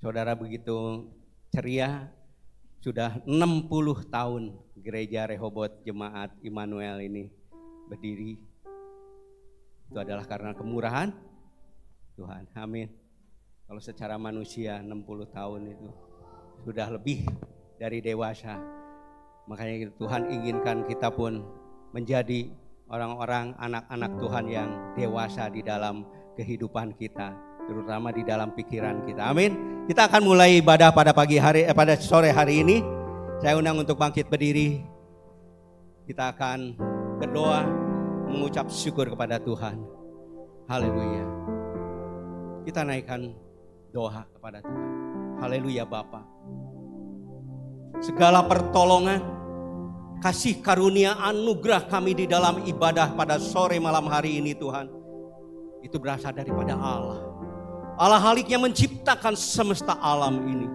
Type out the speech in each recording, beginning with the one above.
Saudara begitu ceria, sudah 60 tahun gereja Rehobot Jemaat Immanuel ini berdiri. Itu adalah karena kemurahan Tuhan, amin. Kalau secara manusia 60 tahun itu sudah lebih dari dewasa. Makanya Tuhan inginkan kita pun menjadi orang-orang anak-anak Tuhan yang dewasa di dalam kehidupan kita, terutama di dalam pikiran kita. Amin. Kita akan mulai ibadah pada pada sore hari ini. Saya undang untuk bangkit berdiri. Kita akan berdoa, mengucap syukur kepada Tuhan. Haleluya. Kita naikkan doa kepada Tuhan. Haleluya Bapa. Segala pertolongan, kasih karunia anugerah kami di dalam ibadah pada sore malam hari ini Tuhan, itu berasal daripada Allah. Allah haliknya menciptakan semesta alam ini.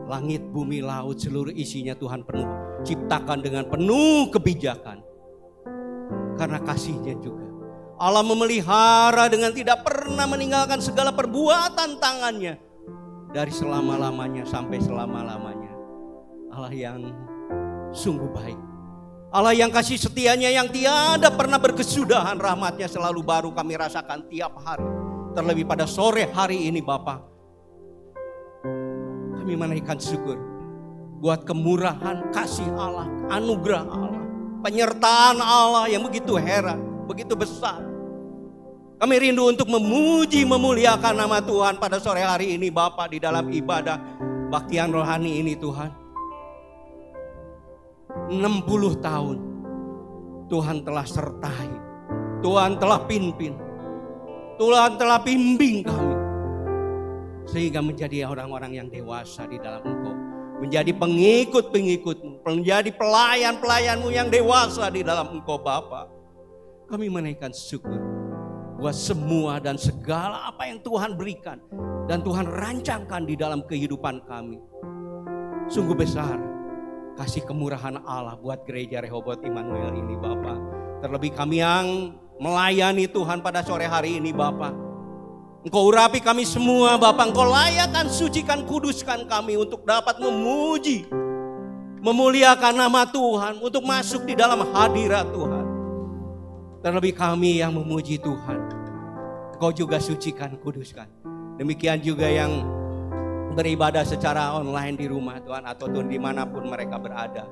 Langit, bumi, laut, seluruh isinya Tuhan penuh. Ciptakan dengan penuh kebijakan. Karena kasih-Nya juga. Allah memelihara dengan tidak pernah meninggalkan segala perbuatan tangannya. Dari selama-lamanya sampai selama-lamanya. Allah yang sungguh baik. Allah yang kasih setianya yang tiada pernah berkesudahan, rahmat-Nya selalu baru kami rasakan tiap hari. Terlebih pada sore hari ini Bapa, kami menaikkan syukur buat kemurahan kasih Allah, anugerah Allah, penyertaan Allah yang begitu heran, begitu besar. Kami rindu untuk memuji, memuliakan nama Tuhan pada sore hari ini Bapa, di dalam ibadah baktian rohani ini Tuhan. 60 tahun Tuhan telah sertai, Tuhan telah pimpin, Tuhan telah bimbing kami. Sehingga menjadi orang-orang yang dewasa di dalam Engkau. Menjadi pengikut-pengikut-Mu, menjadi pelayan-pelayan-Mu yang dewasa di dalam Engkau Bapa. Kami menaikkan syukur buat semua dan segala apa yang Tuhan berikan dan Tuhan rancangkan di dalam kehidupan kami. Sungguh besar kasih kemurahan Allah buat gereja Rehobot Immanuel ini Bapa. Terlebih kami yang melayani Tuhan pada sore hari ini Bapa. Engkau urapi kami semua Bapa. Engkau layakan, sucikan, kuduskan kami untuk dapat memuji, memuliakan nama Tuhan, untuk masuk di dalam hadirat Tuhan. Terlebih kami yang memuji Tuhan, Engkau juga sucikan, kuduskan. Demikian juga yang beribadah secara online di rumah Tuhan, atau Tuhan dimanapun mereka berada.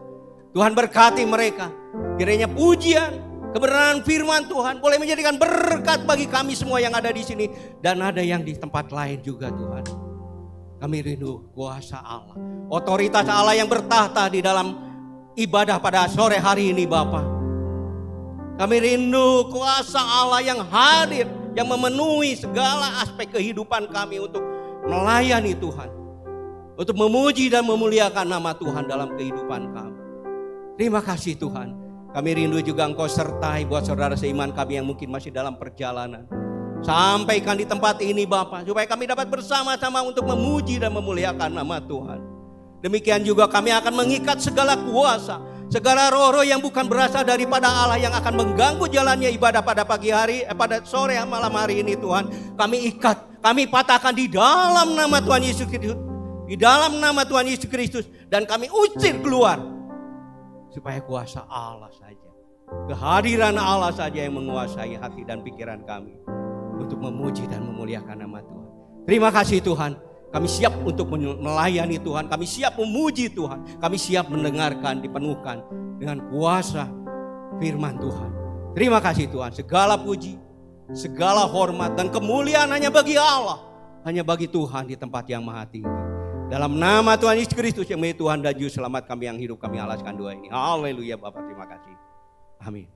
Tuhan berkati mereka. Kiranya pujian, kebenaran firman Tuhan boleh menjadikan berkat bagi kami semua yang ada di sini. Dan ada yang di tempat lain juga Tuhan. Kami rindu kuasa Allah, otoritas Allah yang bertahta di dalam ibadah pada sore hari ini Bapa. Kami rindu kuasa Allah yang hadir, yang memenuhi segala aspek kehidupan kami untuk melayani Tuhan, untuk memuji dan memuliakan nama Tuhan dalam kehidupan kami. Terima kasih Tuhan. Kami rindu juga Engkau sertai buat saudara seiman kami yang mungkin masih dalam perjalanan. Sampaikan di tempat ini Bapa, supaya kami dapat bersama-sama untuk memuji dan memuliakan nama Tuhan. Demikian juga kami akan mengikat segala kuasa, segala roh-roh yang bukan berasal daripada Allah yang akan mengganggu jalannya ibadah pada pagi hari, pada sore malam hari ini Tuhan. Kami ikat, kami patahkan di dalam nama Tuhan Yesus Kristus, di dalam nama Tuhan Yesus Kristus, dan kami usir keluar. Supaya kuasa Allah saja, kehadiran Allah saja yang menguasai hati dan pikiran kami untuk memuji dan memuliakan nama Tuhan. Terima kasih Tuhan. Kami siap untuk melayani Tuhan. Kami siap memuji Tuhan. Kami siap mendengarkan, dipenuhkan dengan kuasa firman Tuhan. Terima kasih Tuhan. Segala puji, segala hormat dan kemuliaan hanya bagi Allah, hanya bagi Tuhan di tempat yang maha tinggi. Dalam nama Tuhan Yesus Kristus yang menjadi Tuhan dan Juru Selamat kami yang hidup, kami alaskan doa ini. Haleluya Bapak, terima kasih. Amin.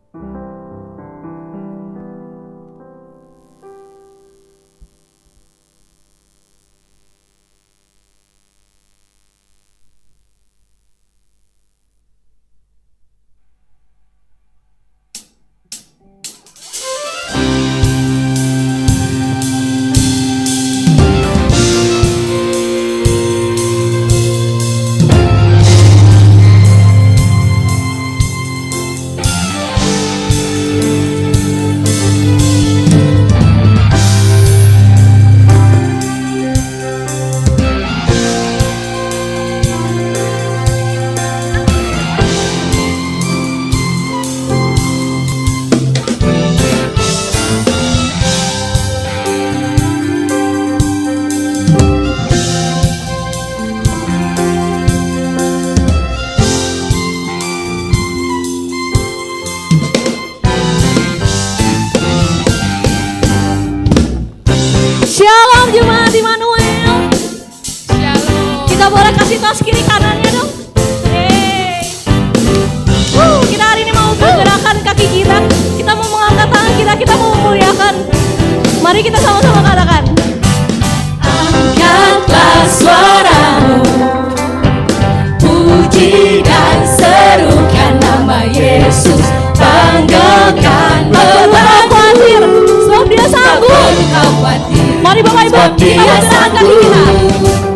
sekali Bapak Ibu, kita bergerakkan kaki kita.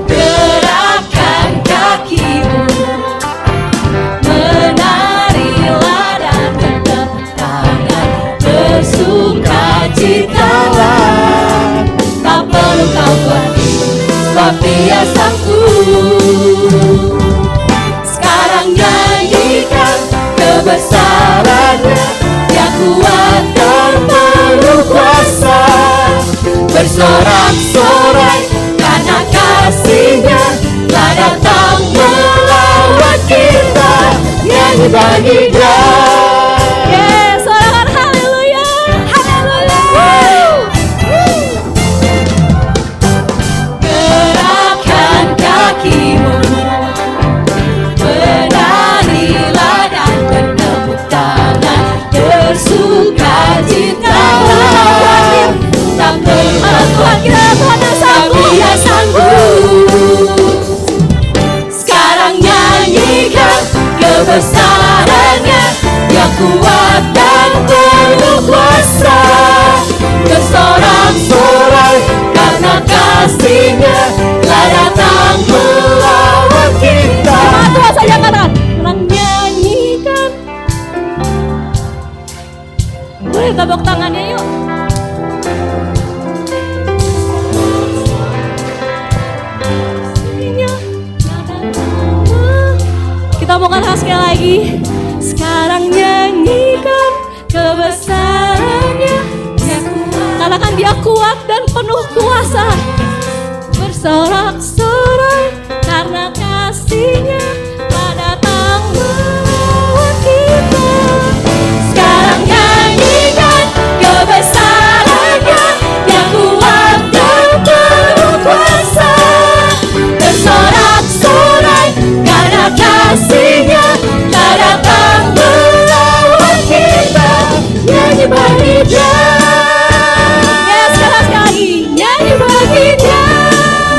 Gerakkan kakimu, menarilah dan bertepuk tangan, bersukacitalah. Tak perlu kau khawatir, sebab Dia sangku. Sekarang nyanyikan kebesarannya, Dia kuat dan penuh kuasa. Bersorak-sorai karena kasih-Nya, telah datang melawat kita. Nyanyi bagi Dia. Yes, sorakan haleluya, haleluya. Gerakkan kakimu, menarilah dan bertepuk tangan, bersukacitalah. Tak perlu Tuhan kita, Tuhan yang sanggup. Dia sanggup. Sekarang nyanyikan kebesarannya, Dia kuat dan penuh kuasa. Bersorak-sorai karena kasih-Nya, telah datang melawat kita. Tuhan saja kanan, orang nyanyikan. Boleh tepuk tangannya yuk. Kita mau katakan sekali lagi. Sekarang nyanyikan kebesarannya, katakan Dia kuat dan penuh kuasa. Bersorak-sorai karena kasih-Nya, telah datang melawat kita. Sekarang nyanyikan kebesarannya, Dia kuat dan penuh kuasa. Bersorak-sorai karena kasih-Nya, telah datang melawat kita. Nyanyi bagi Dia. Ya, sekali lagi. Nyanyi bagi Dia.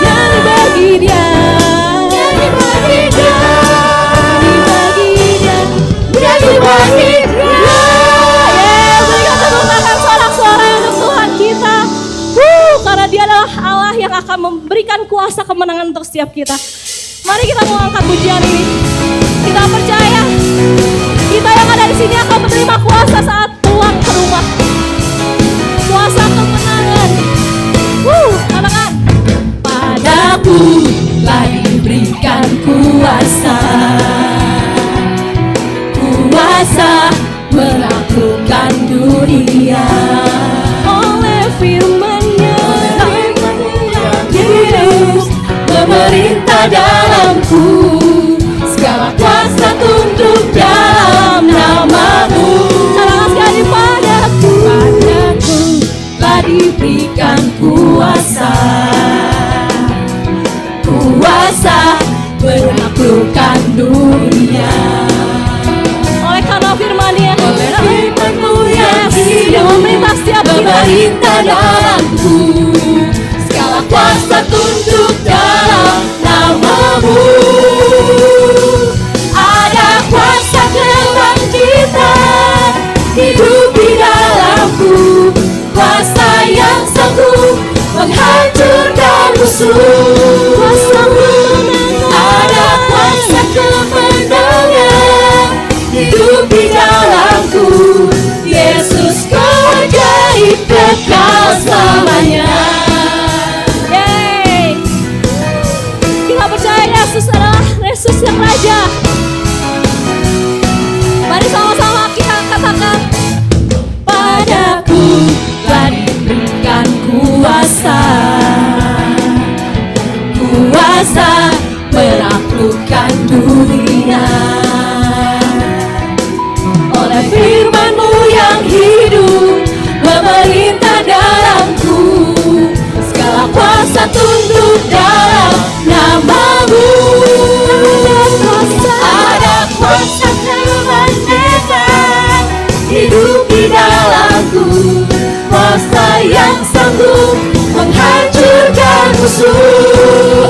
Nyanyi bagi Dia. Nyanyi bagi Dia. Nyanyi bagi Dia. Nyanyi bagi Dia. Berikan tepuk tangan sorak-sorai untuk Tuhan kita. Karena Dia adalah Allah yang akan memberikan kuasa kemenangan untuk setiap kita. Mari kita mengangkat pujian ini. Kita percaya kita yang ada di sini akan menerima kuasa saat pulang ke rumah. Kuasa kemenangan. Katakan. Padaku telah diberikan kuasa, kuasa menaklukkan dunia. Oleh firman-Nya Yesus memerintah dalamku, segala kuasa tunduk dalam nama-Mu. Katakan sekali padaku. Padaku telah diberikan kuasa, kuasa menaklukkan dunia. Oleh karena firman-Nya, Oleh firman-Mu yang Dia hidup, memerintah setiap kita. memerintah dalamku, segala kuasa tunduk dalam nama-Mu. Ada kuasa kebangkitan hidup di dalamku, kuasa yang sanggup menghancurkan musuh. Kuasa Ada kuasa kemenangan hidup di dalamku. Yesus kau ajaib kekal selamanya. Yeay. Kita percaya Yesus adalah Yesus yang Raja. Mari sama-sama kita katakan. Padaku telah diberikan kuasa, kuasa menaklukkan dunia. Oleh firman-Mu yang hidup, memerintah dalamku, segala kuasa tunduk dalam nama-Mu. Ada kuasa kemenangan hidup di dalamku, kuasa yang sanggup menghancurkan musuh.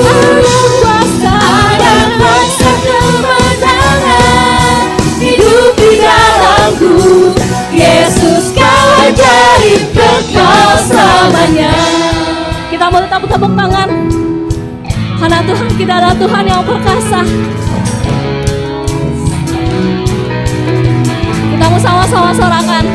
Ada kuasa kemenangan hidup di dalamku. Yesus kau ajaib kekal selamanya. Kita Karena Tuhan kita adalah Tuhan yang perkasa. Kita mau sama-sama sorakan.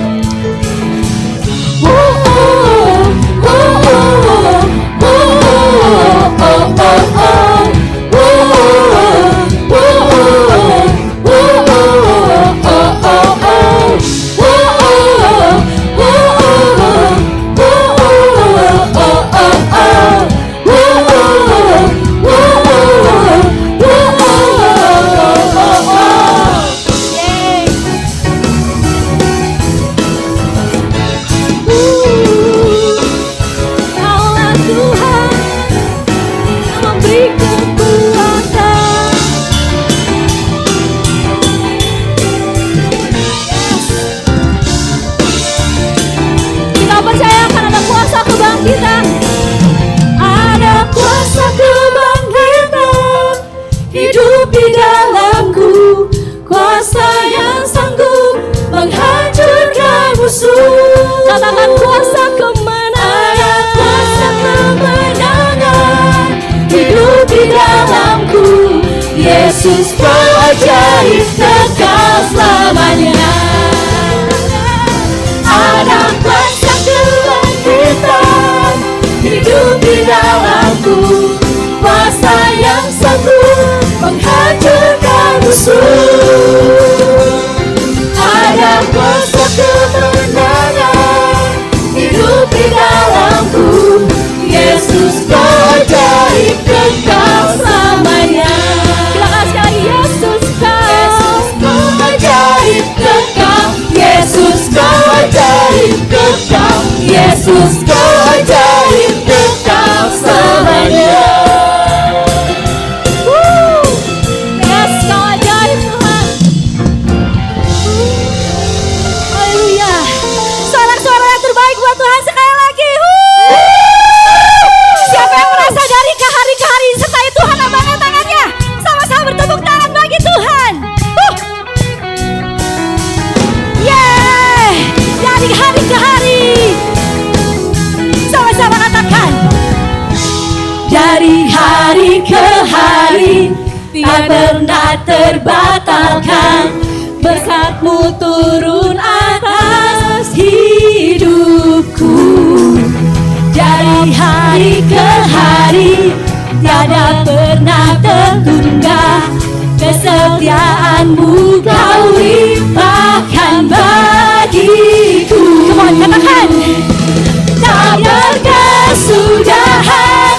Katakan kuasa kemenangan, kuasa kemenangan hidup di dalamku. Yesus kau ajaib kekal selamanya. Ada kuasa kebangkitan hidup di dalamku, kuasa yang sanggup menghancurkan musuh. Ada kuasa kemenangan hidup di dalamku. Yesus kau ajaib kekal selamanya. Silakan sekali, Yesus kau ajaib kekal. Yesus kau ajaib kekal. Yesus kau ajaib kekal selamanya. Yes, kau ajaib Tuhan. Haleluya. Suara-suara yang terbaik buat Tuhan sekali lagi. Siapa yang merasa dari ke hari sertai Tuhan, lambaikan tangannya. Sama-sama bertepuk tangan bagi Tuhan. Dari hari ke hari. Sama-sama katakan. Dari hari ke hari tak pernah terbatalkan. Berkat-Mu turun atas hidupku. Dari hari ke hari tiada pernah tertunda. Kesetiaan-Mu kau limpahkan bagiku. Come on, katakan. Tak berkesudahan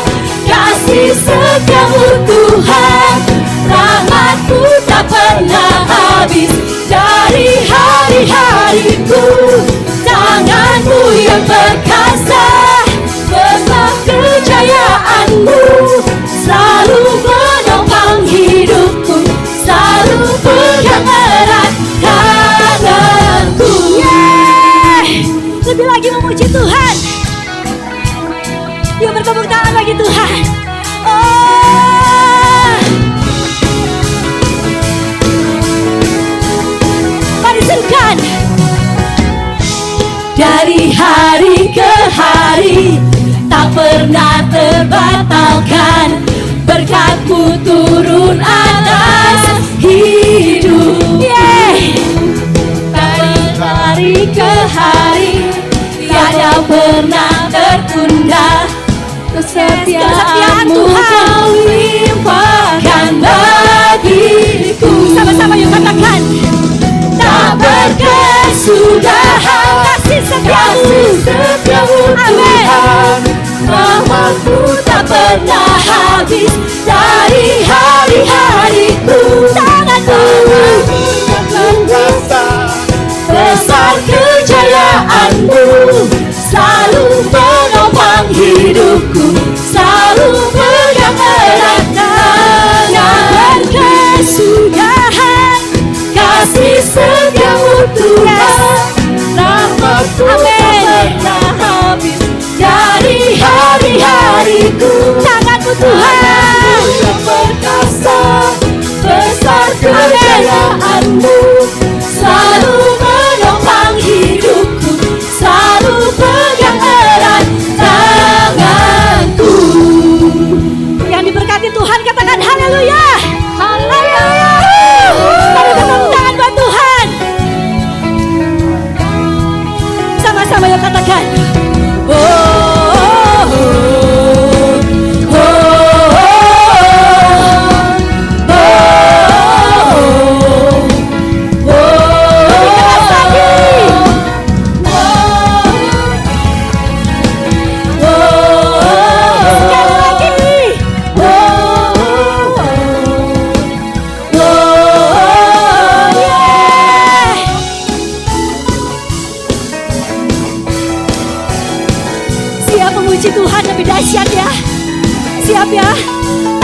kasih setia-Mu Tuhan. Rahmat-Mu tak pernah habis dari hari-hariku. Tangan-Mu yang perkasa, besar kejayaan-Mu selalu menopang hidupku, selalu pegang erat tanganku. Lebih lagi memuji Tuhan. Yuk bertepuk tangan bagi Tuhan. Mari serukan. Dari hari ke hari tak pernah terbatalkan. Berkat-Mu turun atas hidup. Dari hari ke hari tiada pernah tertunda. Kesetiaan-Mu kau limpahkan bagiku. Sama-sama yuk katakan. Tak berkesudahan kasih setia-Mu Tuhan. Rahmat-Mu tak pernah habis dari hari-hariku. Tangan-Mu yang perkasa, besar kejayaan-Mu selalu menopang hidupku, selalu pegang erat tangan. Berkesudahan kasih setia-Mu Tuhan. Rahmat-Mu tak pernah habis dari hari-hariku. Tangan-Mu Tuhan yang perkasa, besar kejayaan-Mu selalu menopang hidupku, selalu pegang erat tanganku. Yang diberkati Tuhan.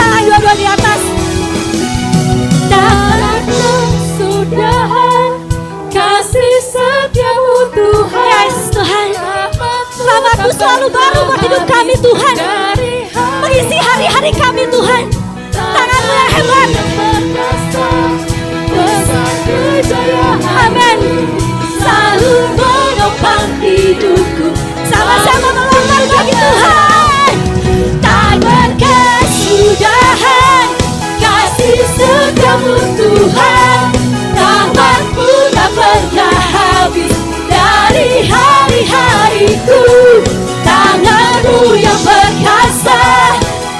tangan dua-dua di atas. Tak kesudahan kasih setiamu Tuhan. Yes Tuhan, rahmat-Mu selalu baru buat hidup kami Tuhan, mengisi hari-hari kami Tuhan. Tangan-Mu yang hebat. Amin. Selalu menopang hidupku. Sama-sama melompat bagi Tuhan. Tak berkesudahan kasih setiamu Tuhan. Rahmat-Mu tak pernah habis dari hari-hariku. Tangan-Mu yang perkasa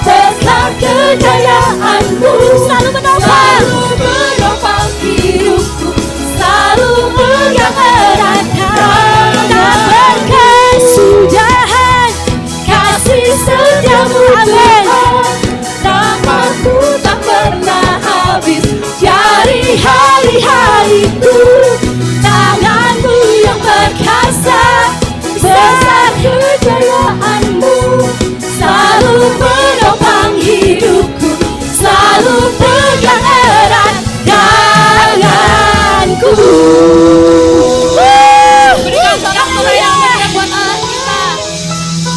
besar kejayaan-Mu. Selalu menopang hidupku. Selalu pegang erat tak berkesudahan kasih setiamu Amin. Tuhan. Rahmat-Mu tak pernah habis dari hari-hariku. Tangan-Mu yang perkasa besar kejayaan-Mu. Selalu menopang hidupku. Selalu pegang erat tanganku. Berikan sorak-sorai yang meriah buat Allah kita.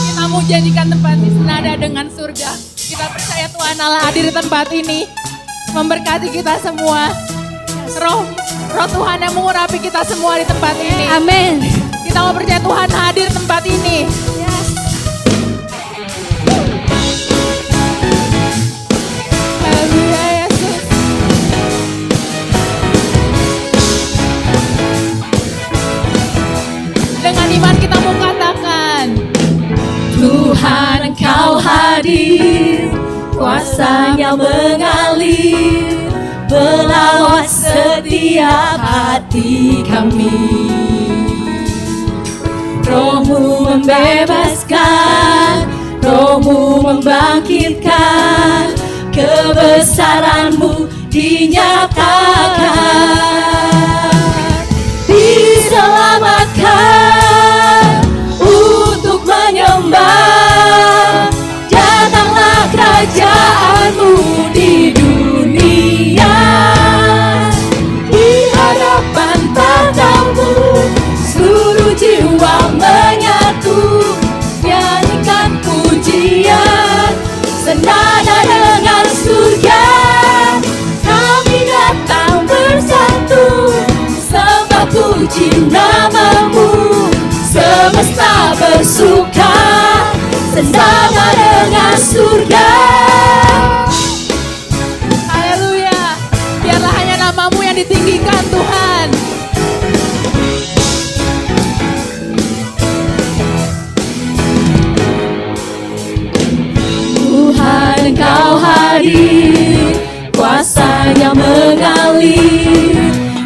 Kita mau jadikan tempat ini senada dengan surga. Kita percaya Tuhan Allah hadir di tempat ini, memberkati kita semua. Roh Tuhan yang mengurapi kita semua di tempat ini. Amin. Kita mau percaya Tuhan hadir di tempat ini. Haleluya Yesus. Dengan iman kita mau katakan, Tuhan Engkau hadir, kuasa-Nya mengalir, melawat setiap hati kami. Roh-Mu membebaskan, Roh-Mu membangkitkan, kebesaran-Mu dinyatakan. Diselamatkan untuk menyembah, datanglah kerajaan-Mu di dunia. Di hadapan tahta-Mu seluruh jiwa menyatu, nyanyikan pujian senada dengan surga. Kami datang bersatu, sembah puji nama-Mu. Semesta bersuka bersama dengan surga. haleluya. Biarlah hanya nama-Mu yang ditinggikan Tuhan. Tuhan Engkau hadir, kuasa-Nya mengalir,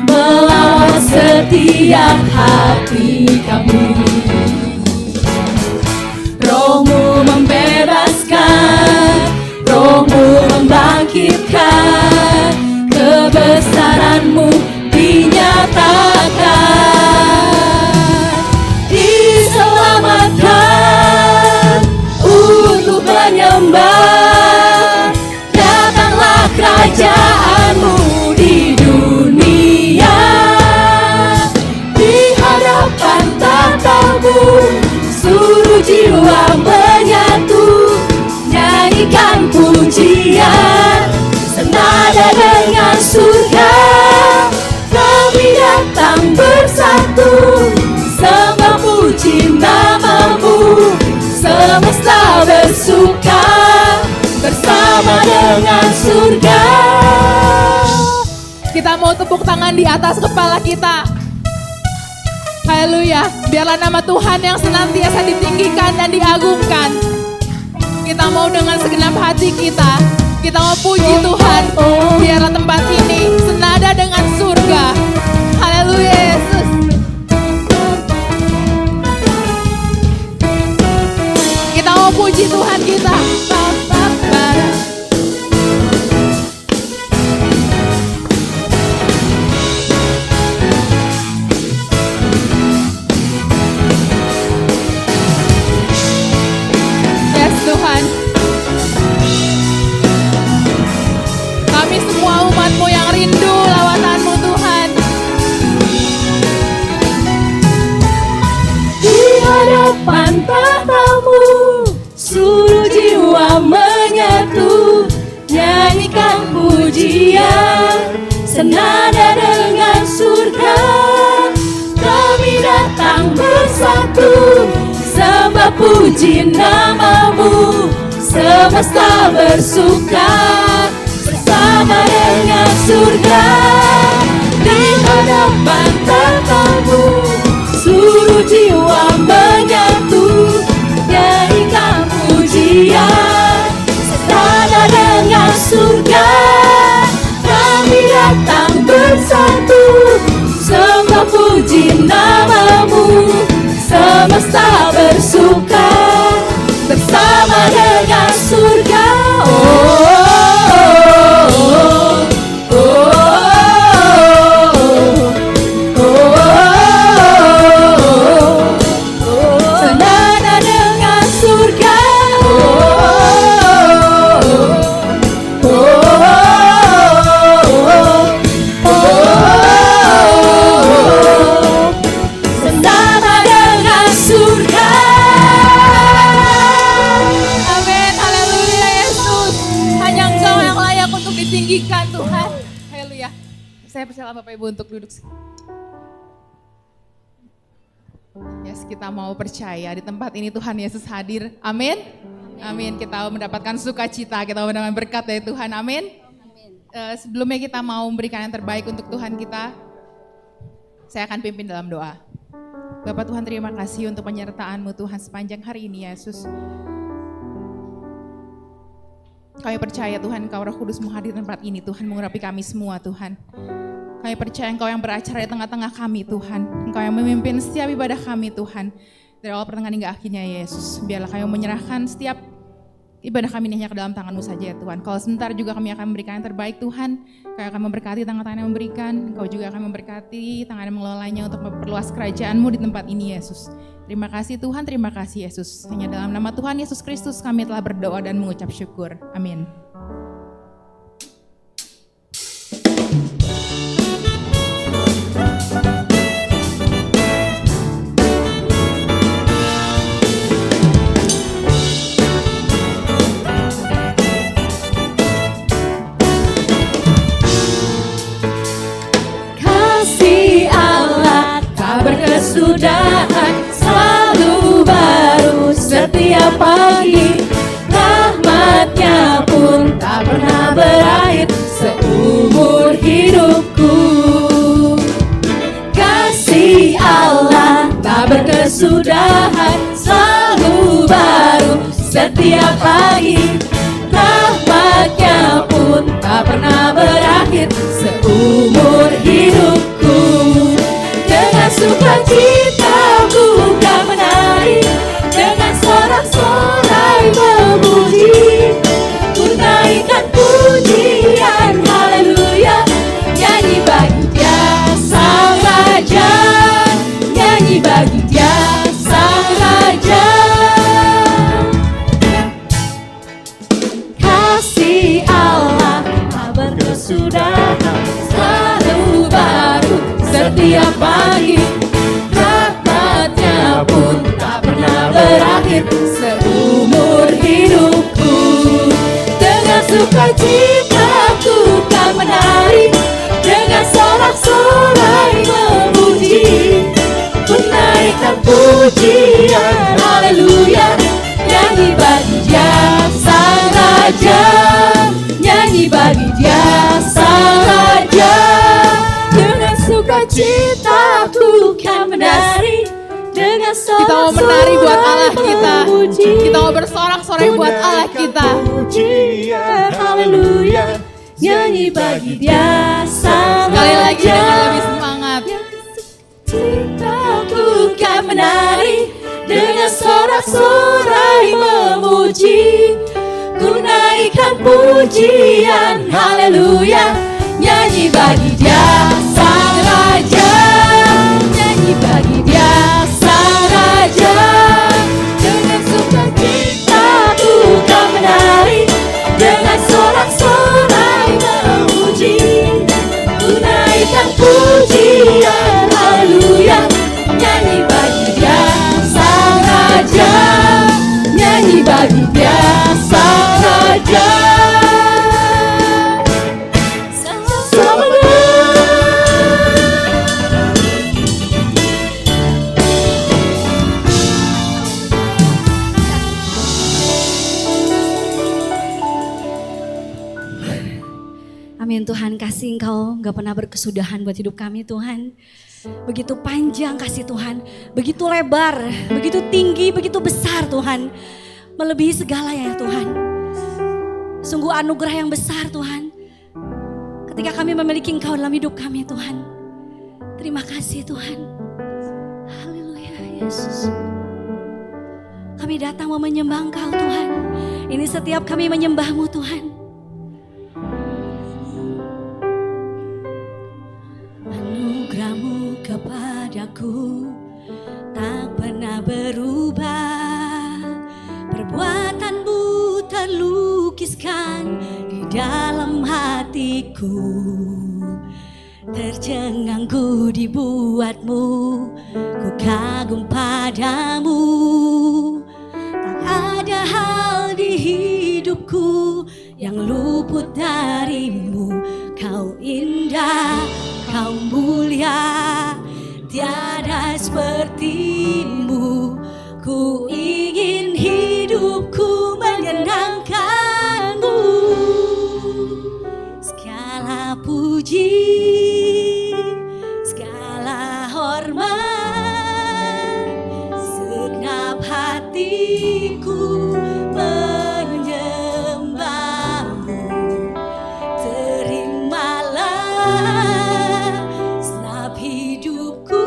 melawat setiap hati kami. Roh-Mu membebaskan, Roh-Mu membangkitkan, kebesaran-Mu dinyatakan. Diselamatkan untuk menyembah, datanglah kerajaan-Mu di dunia. Di hadapan tahta-Mu seluruh jiwa menyatu, nyanyikan pujian senada dengan surga. Kami datang bersatu, sembah puji nama-Mu. Semesta bersuka bersama dengan surga. Kita mau tepuk tangan di atas kepala kita. Haleluya. Biarlah nama Tuhan yang senantiasa ditinggikan dan diagungkan. Kita mau dengan segenap hati kita mau puji Tuhan. Biarlah tempat ini senada dengan surga. Haleluya Yesus. Kita mau puji Tuhan kita. Yes Tuhan. senada dengan surga. Kami datang bersatu, sembah puji namamu, semesta bersuka bersama dengan surga. Di hadapan tatamu, seluruh jiwa menyatu, nyanyikan pujian senada dengan surga. Kami datang bersatu, sembah puji namamu, semesta bersuka bersama dengan surga. Senada dengan surga. Senada dengan surga. Amin, haleluya Yesus. Hanya Engkau yang layak untuk ditinggikan Tuhan. Haleluya. Saya persilakan Bapak Ibu untuk duduk. Yes, kita mau percaya di tempat ini Tuhan Yesus hadir. Amin. Amin. Kita mau mendapatkan sukacita, kita mau mendapatkan berkat dari Tuhan. Amin. Sebelumnya kita mau memberikan yang terbaik untuk Tuhan kita. Saya akan pimpin dalam doa. Bapak Tuhan, terima kasih untuk penyertaan-Mu Tuhan sepanjang hari ini Yesus. Kami percaya Tuhan Engkau Roh Kudus-Mu hadir di tempat ini Tuhan, mengurapi kami semua Tuhan. Kami percaya Engkau yang beracara di tengah-tengah kami Tuhan. Engkau yang memimpin setiap ibadah kami Tuhan. Dari awal pertengahan hingga akhirnya Yesus. Biarlah kami menyerahkan setiap ibadah kami ini hanya ke dalam tangan-Mu saja ya Tuhan. Kalau sebentar juga kami akan memberikan yang terbaik Tuhan. Kau akan memberkati tangan-tangan yang memberikan. Engkau juga akan memberkati tangan yang mengelolanya untuk memperluas kerajaan-Mu di tempat ini Yesus. Terima kasih Tuhan, terima kasih Yesus. Hanya dalam nama Tuhan Yesus Kristus kami telah berdoa dan mengucap syukur. Amin. Kasih Allah tak berkesudahan, selalu baru setiap pagi. Rahmat-Nya pun tak pernah berakhir seumur hidupku. Kasih Allah tak berkesudahan, selalu baru setiap pagi. Rahmat-Nya pun tak pernah berakhir seumur hidupku. Dengan sukacita ku kan menari, dengan sorak-sorai memuji, ku naikkan pujian haleluya. Nyanyi bagi Dia Sang Raja, nyanyi bagi Dia Sang Raja. Kasih Allah tak berkesudahan, selalu baru setiap pagi. Rahmat-Nya pun tak pernah berakhir seumur hidupku. Dengan sukacita ku kan menari, dengan sorak-sorai memuji, ku naikkan pujian haleluya. Nyanyi bagi Dia Sang Raja, nyanyi bagi Dia Sang Raja. Dengan sukacita ku kan menari, dengan Kita mau menari buat Allah kita. Kita mau bersorak-sorai buat Allah kita. pujian haleluya. Nyanyi bagi Dia Sang Sekali lagi Raja. dengan lebih semangat. Cintaku kan menari, dengan sorak-sorai memuji, ku naikkan pujian haleluya. Nyanyi bagi Dia Sang Raja, nyanyi bagi Dia Sang Raja. Dengan sukacita ku kan menari, dengan sorak-sorai memuji, ku naikkan pujian haleluya. Nyanyi bagi Dia Sang Raja, nyanyi bagi Dia Sang Raja. Sama Amin Tuhan, kasih Engkau gak pernah berkesudahan buat hidup kami Tuhan. Begitu panjang kasih Tuhan, begitu lebar, begitu tinggi, begitu besar Tuhan. Melebihi segala ya Tuhan. Sungguh anugerah yang besar Tuhan. Ketika kami memiliki Engkau dalam hidup kami Tuhan. Terima kasih Tuhan. Haleluya Yesus. Kami datang mau menyembah Engkau Tuhan. Ini setiap kami menyembah-Mu Tuhan. Anugerah-Mu kepadaku tak pernah berubah. Perbuatan-Mu terlukiskan di dalam hatiku. Tercengang-Ku dibuat-Mu, ku kagum padamu. Tak ada hal di hidupku yang luput dari-Mu. Kau indah, Kau mulia, tiada seperti-Mu. Ku ingin hidupku menyenangkan-Mu. Segala puji, segala hormat, segenap hatiku menyembah-Mu. Terimalah segenap hidupku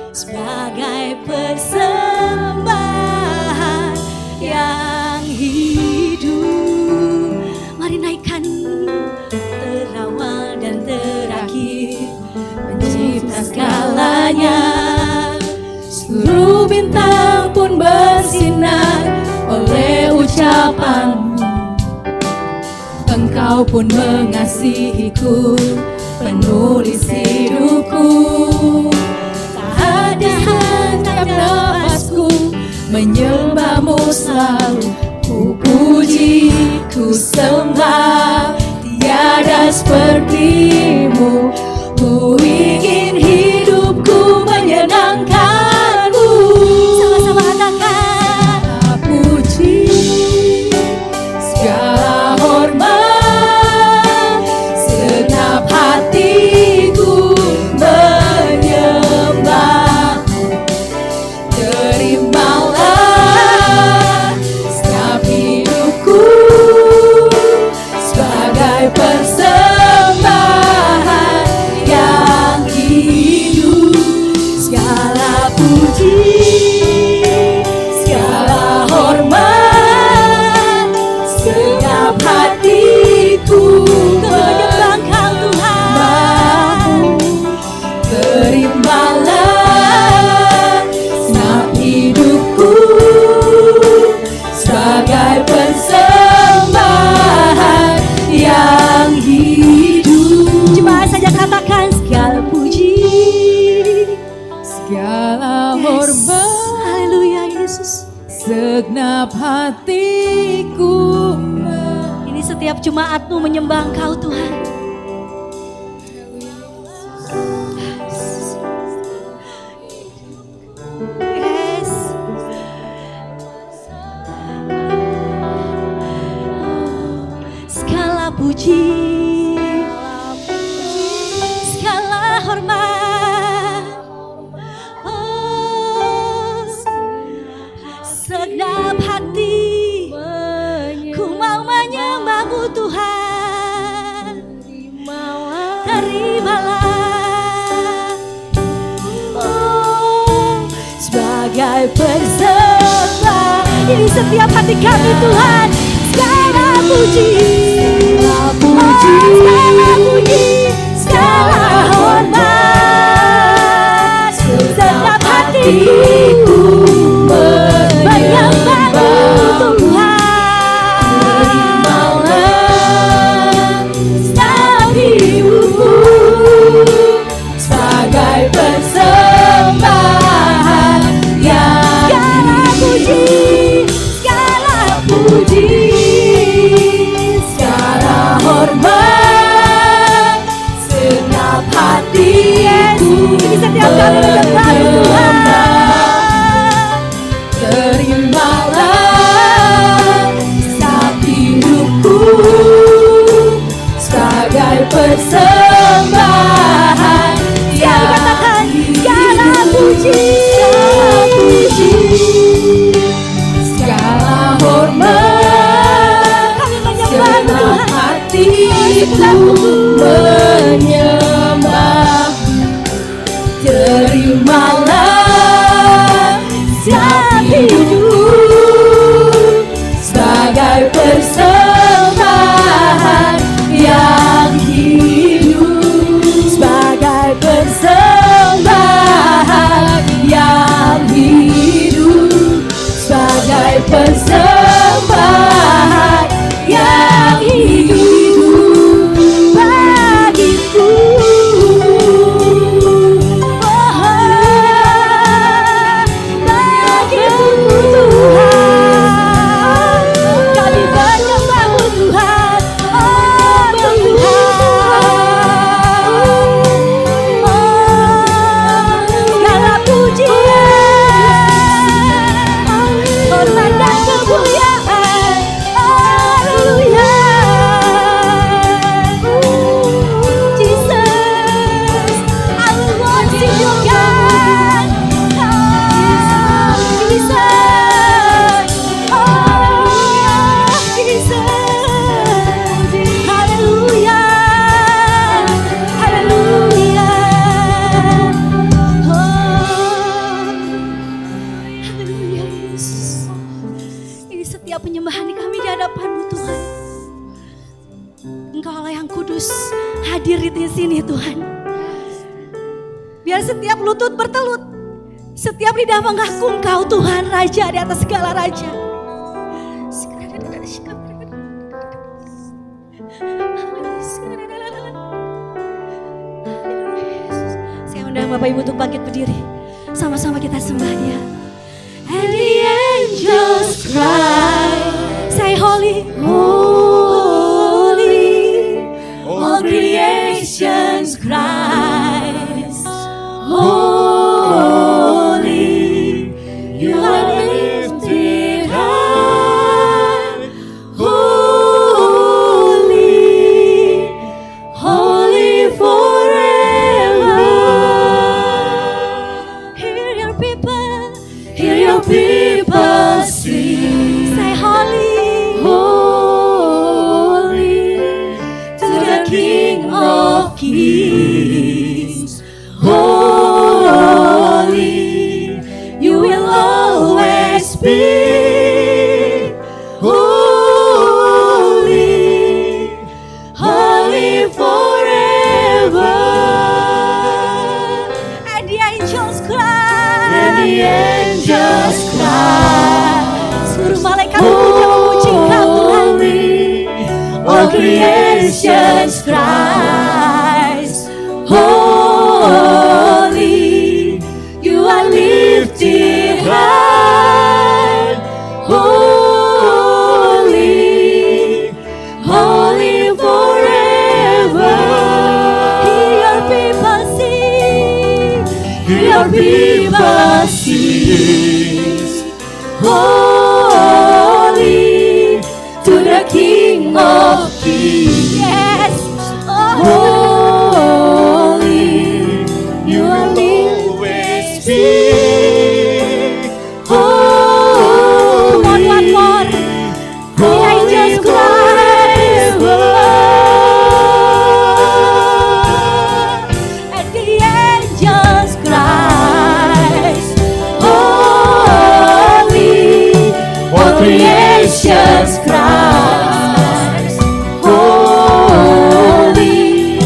sebagai persembahan yang hidup. Mari naikkan terawal dan terakhir, pencipta segalanya. Seluruh bintang pun bersinar oleh ucapan-Mu. Engkau pun mengasihiku, penulis hidupku. Tak ada hentap nafasku menyembah-Mu selalu. Ku puji, ku sembah, tiada seperti-Mu. Ku ingin hidupku menyenangkan-Mu. Sama-sama katakan. Puji, segala hormat, segenap hatiku menyembah-Mu. Terimalah setiap hidupku sebagai persembahan yang hidup. Segala puji, segala hormat, segenap hatiku Menyembah Engkau Tuhan. Terimalah segenap hidupku sebagai persembahan yang hidup. Coba saja katakan segala puji, Segala hormat, haleluya Yesus. segenap hatiku. Ini setiap Jumat-Mu menyembah Engkau Tuhan. Yes. Segala puji, segala hormat, oh, segenap hati ku mau menyembah-Mu Tuhan. Terimalah, oh, sebagai persembahan. Ini setiap hati kami Tuhan. Segala puji, segala puji, segala hormat, segenap hatiku menyembah-Mu Tuhan. Setiap hidupku sebagai persembahan yang Segala puji, segala puji, segala hormat, segenap hatiku. ini setiap kami menyembah-Mu Tuhan. Terimalah setiap hidupku menyembah. Terimalah setiap hidup sebagai persembahan yang hidup, sebagai persembahan yang hidup, sebagai persembahan yang hidup bagiku. Hadir di sini Tuhan. Biar setiap lutut bertelut, setiap lidah mengaku Engkau Tuhan, Raja di atas segala raja. Saya undang Bapak Ibu untuk bangkit berdiri. Sama-sama kita sembah Dia. And the angels cry, say holy, holy. All creations cries, holy, you are lifted high, holy, holy forever. Hear your people sing, say holy, holy, to the King of Kings, holy, you will always be, holy, holy forever. And the angels cry, and the angels cry, seluruh malaikat puja memuji Engkau Tuhan. All creations cries, holy, you are lifted high, holy, holy forever. Hear your people sing, hear your people sing, holy, to the King of Kings. Yes, holy, you will always be. Holy, one more. The angels cry, and the angels cry, holy, all creations cries, holy,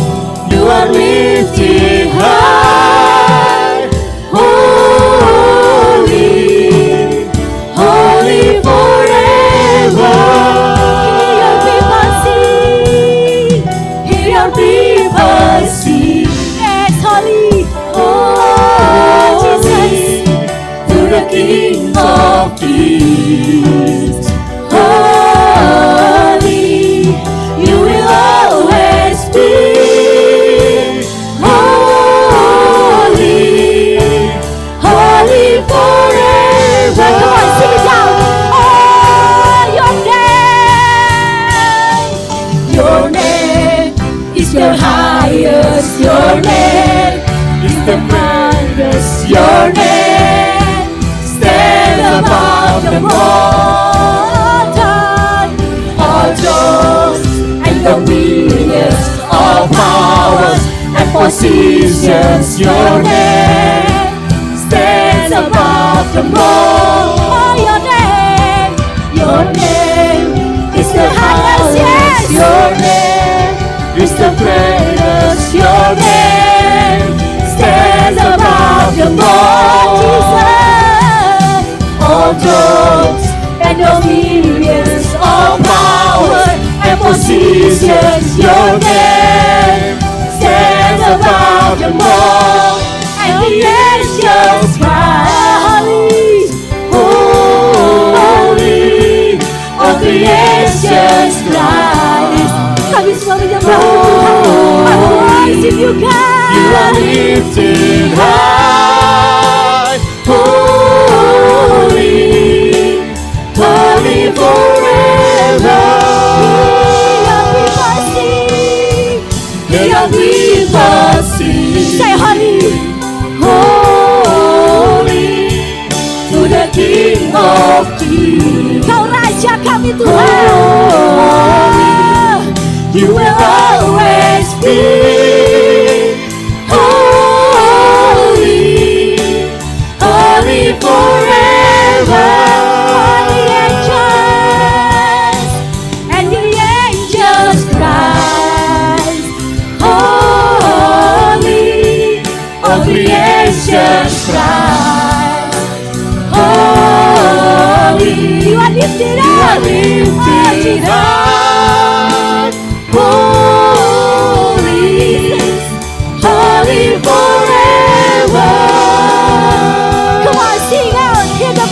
you are lifted high, holy, holy forever. Hear your people sing, yes, holy, oh Jesus, to the King of Kings, holy, you will always be, holy, holy forever. Come on, sing it down. Oh, your name is your highest, your name is the mightiest, your name stands above them all thrones and dominions positions. Your name stands above them all. Oh, your name is the highest. Yes, your name is the greatest. Your name stands above them all. Jesus, all thrones and dominions, all power and positions. Your name stands above them all, and the angels cry, holy, holy. All creations cries. Kami semua menyembah Tuhan. I worship you, God. You are lifted high, holy, holy forever. Yang people sing, say holy, holy to the King of Kings. Kau Raja kami Tuhan. You will always be holy, holy forever. Holy angels and the angels cry, holy, all creations cry, holy. You are lifted up, holy, holy forever. Come on, sing out, hear the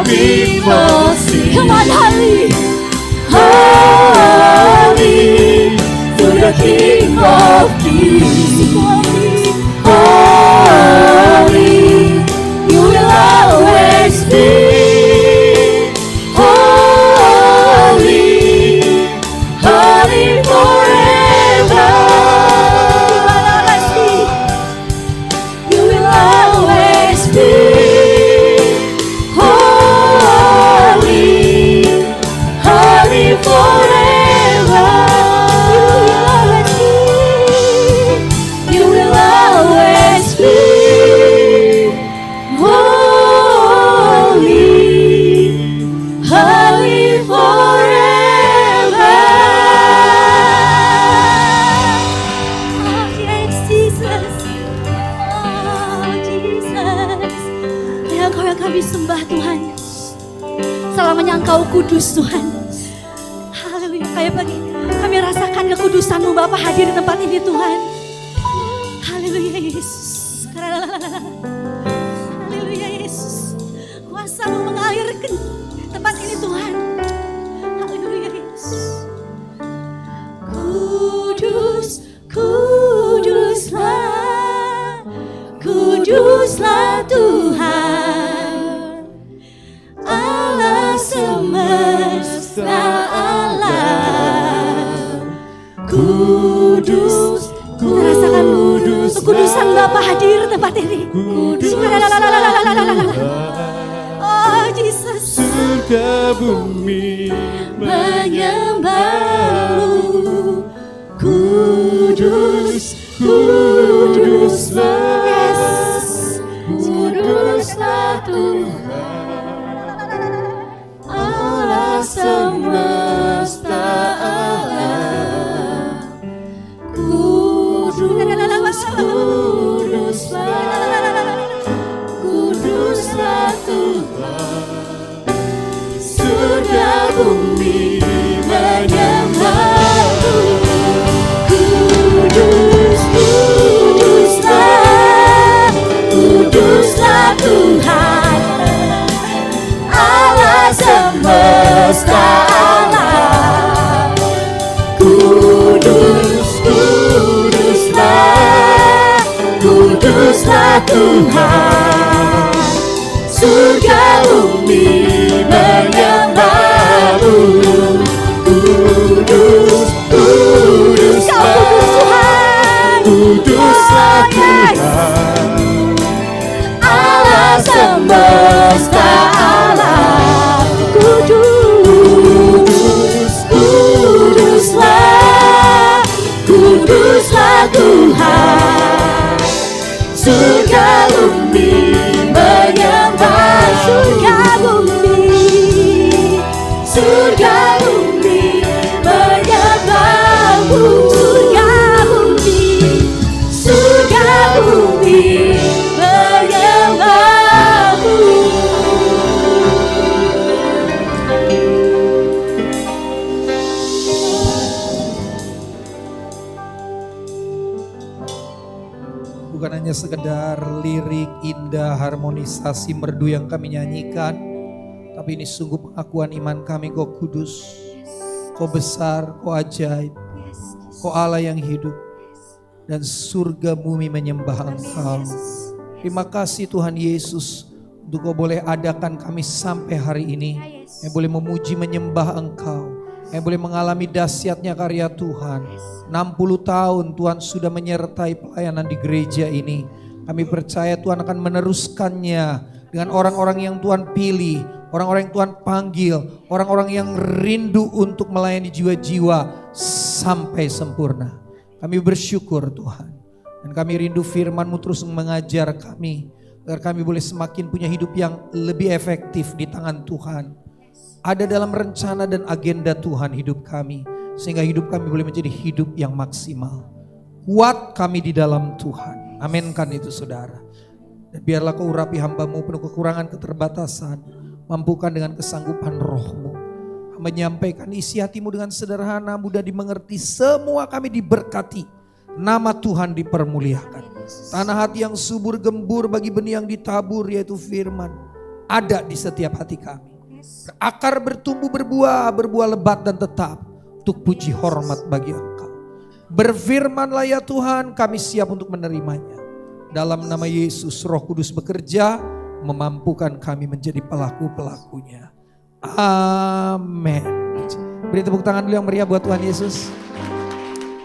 people sing. Come on, holy, holy to the King of Kings. Holy, you will always be holy, holy forever. You will always be holy, holy forever. You will always be holy, holy forever. Oh yes, Jesus. Oh Jesus. Ya Engkau yang kami sembah Tuhan. Selamanya Engkau kudus Tuhan. Haleluya. Kayak pagi kami rasakan kekudusan-Mu Bapa hadir di tempat ini Tuhan. Haleluya Yesus. Haleluya Yesus. Kuasa-Mu mengalir ke tempat ini Tuhan. Haleluya Yesus. Kudus, kuduslah, kuduslah Tuhan, Allah semesta alam. Kudus, rasakan kekudusan Bapa hadir di tempat ini. Oh Jesus, Surga bumi menyembah-Mu. Kudus, kuduslah, yes, kuduslah Tuhan, Allah semesta alam. Kudus, kuduslah, kuduslah Tuhan, surga bumi menyembah-Mu. Kudus, kuduslah, kuduslah Tuhan, Allah semesta alam. Kudus, kuduslah, kuduslah Tuhan, surga bumi menyembah-Mu. Kudus, kuduslah, kuduslah Tuhan, Allah semesta alam. Kudus, kuduslah, kuduslah Tuhan. Tuhan. Surga bumi menyembah, surga bumi, surga bumi menyembahmu, surga bumi, surga bumi menyembahmu. Bukan hanya sekedar lirik indah, harmonisasi merdu yang kami nyanyikan, tapi ini sungguh pengakuan iman kami. Kau kudus, kau besar, kau ajaib, kau Allah yang hidup, dan surga bumi menyembah Engkau. Terima kasih Tuhan Yesus untuk kau boleh adakan kami sampai hari ini, yang boleh memuji menyembah Engkau, yang boleh mengalami dahsyatnya karya Tuhan. 60 tahun Tuhan sudah menyertai pelayanan di gereja ini. Kami percaya Tuhan akan meneruskannya dengan orang-orang yang Tuhan pilih, orang-orang yang Tuhan panggil, orang-orang yang rindu untuk melayani jiwa-jiwa sampai sempurna. Kami bersyukur Tuhan, dan kami rindu firman-Mu terus mengajar kami, agar kami boleh semakin punya hidup yang lebih efektif di tangan Tuhan. Ada dalam rencana dan agenda Tuhan hidup kami, sehingga hidup kami boleh menjadi hidup yang maksimal. Kuat kami di dalam Tuhan. Aminkan itu saudara. Dan biarlah kau urapi hamba-Mu penuh kekurangan keterbatasan, mampukan dengan kesanggupan roh-Mu. Menyampaikan isi hati-Mu dengan sederhana, mudah dimengerti, semua kami diberkati. Nama Tuhan dipermuliakan. Tanah hati yang subur gembur bagi benih yang ditabur, yaitu firman, ada di setiap hati kami. Akar bertumbuh berbuah lebat dan tetap, untuk puji hormat bagi Engkau. Berfirmanlah ya Tuhan, kami siap untuk menerimanya. Dalam nama Yesus, Roh Kudus bekerja, memampukan kami menjadi pelaku-pelakunya. Amin. Beri tepuk tangan dulu yang meriah buat Tuhan Yesus.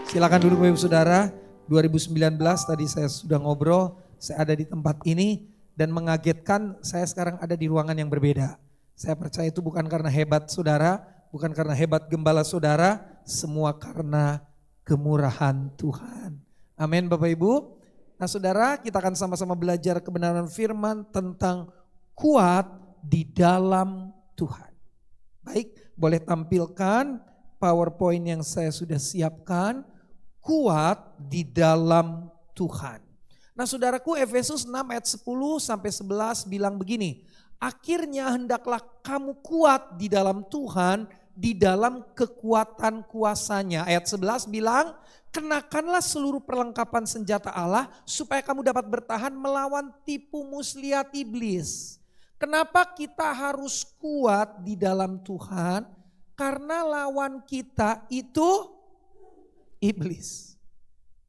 Silakan duduk Bapak Saudara. 2019 tadi saya sudah ngobrol, saya ada di tempat ini, dan mengagetkan saya sekarang ada di ruangan yang berbeda. Saya percaya itu bukan karena hebat saudara, bukan karena hebat gembala saudara, semua karena kemurahan Tuhan. Amin Bapak Ibu. Nah saudara, kita akan sama-sama belajar kebenaran firman tentang kuat di dalam Tuhan. Baik, boleh tampilkan PowerPoint yang saya sudah siapkan. Kuat di dalam Tuhan. Nah saudaraku, Efesus 6 ayat 10 sampai 11 bilang begini. Akhirnya hendaklah kamu kuat di dalam Tuhan, di dalam kekuatan kuasanya. Ayat 11 bilang, kenakanlah seluruh perlengkapan senjata Allah supaya kamu dapat bertahan melawan tipu muslihat iblis. Kenapa kita harus kuat di dalam Tuhan? Karena lawan kita itu iblis.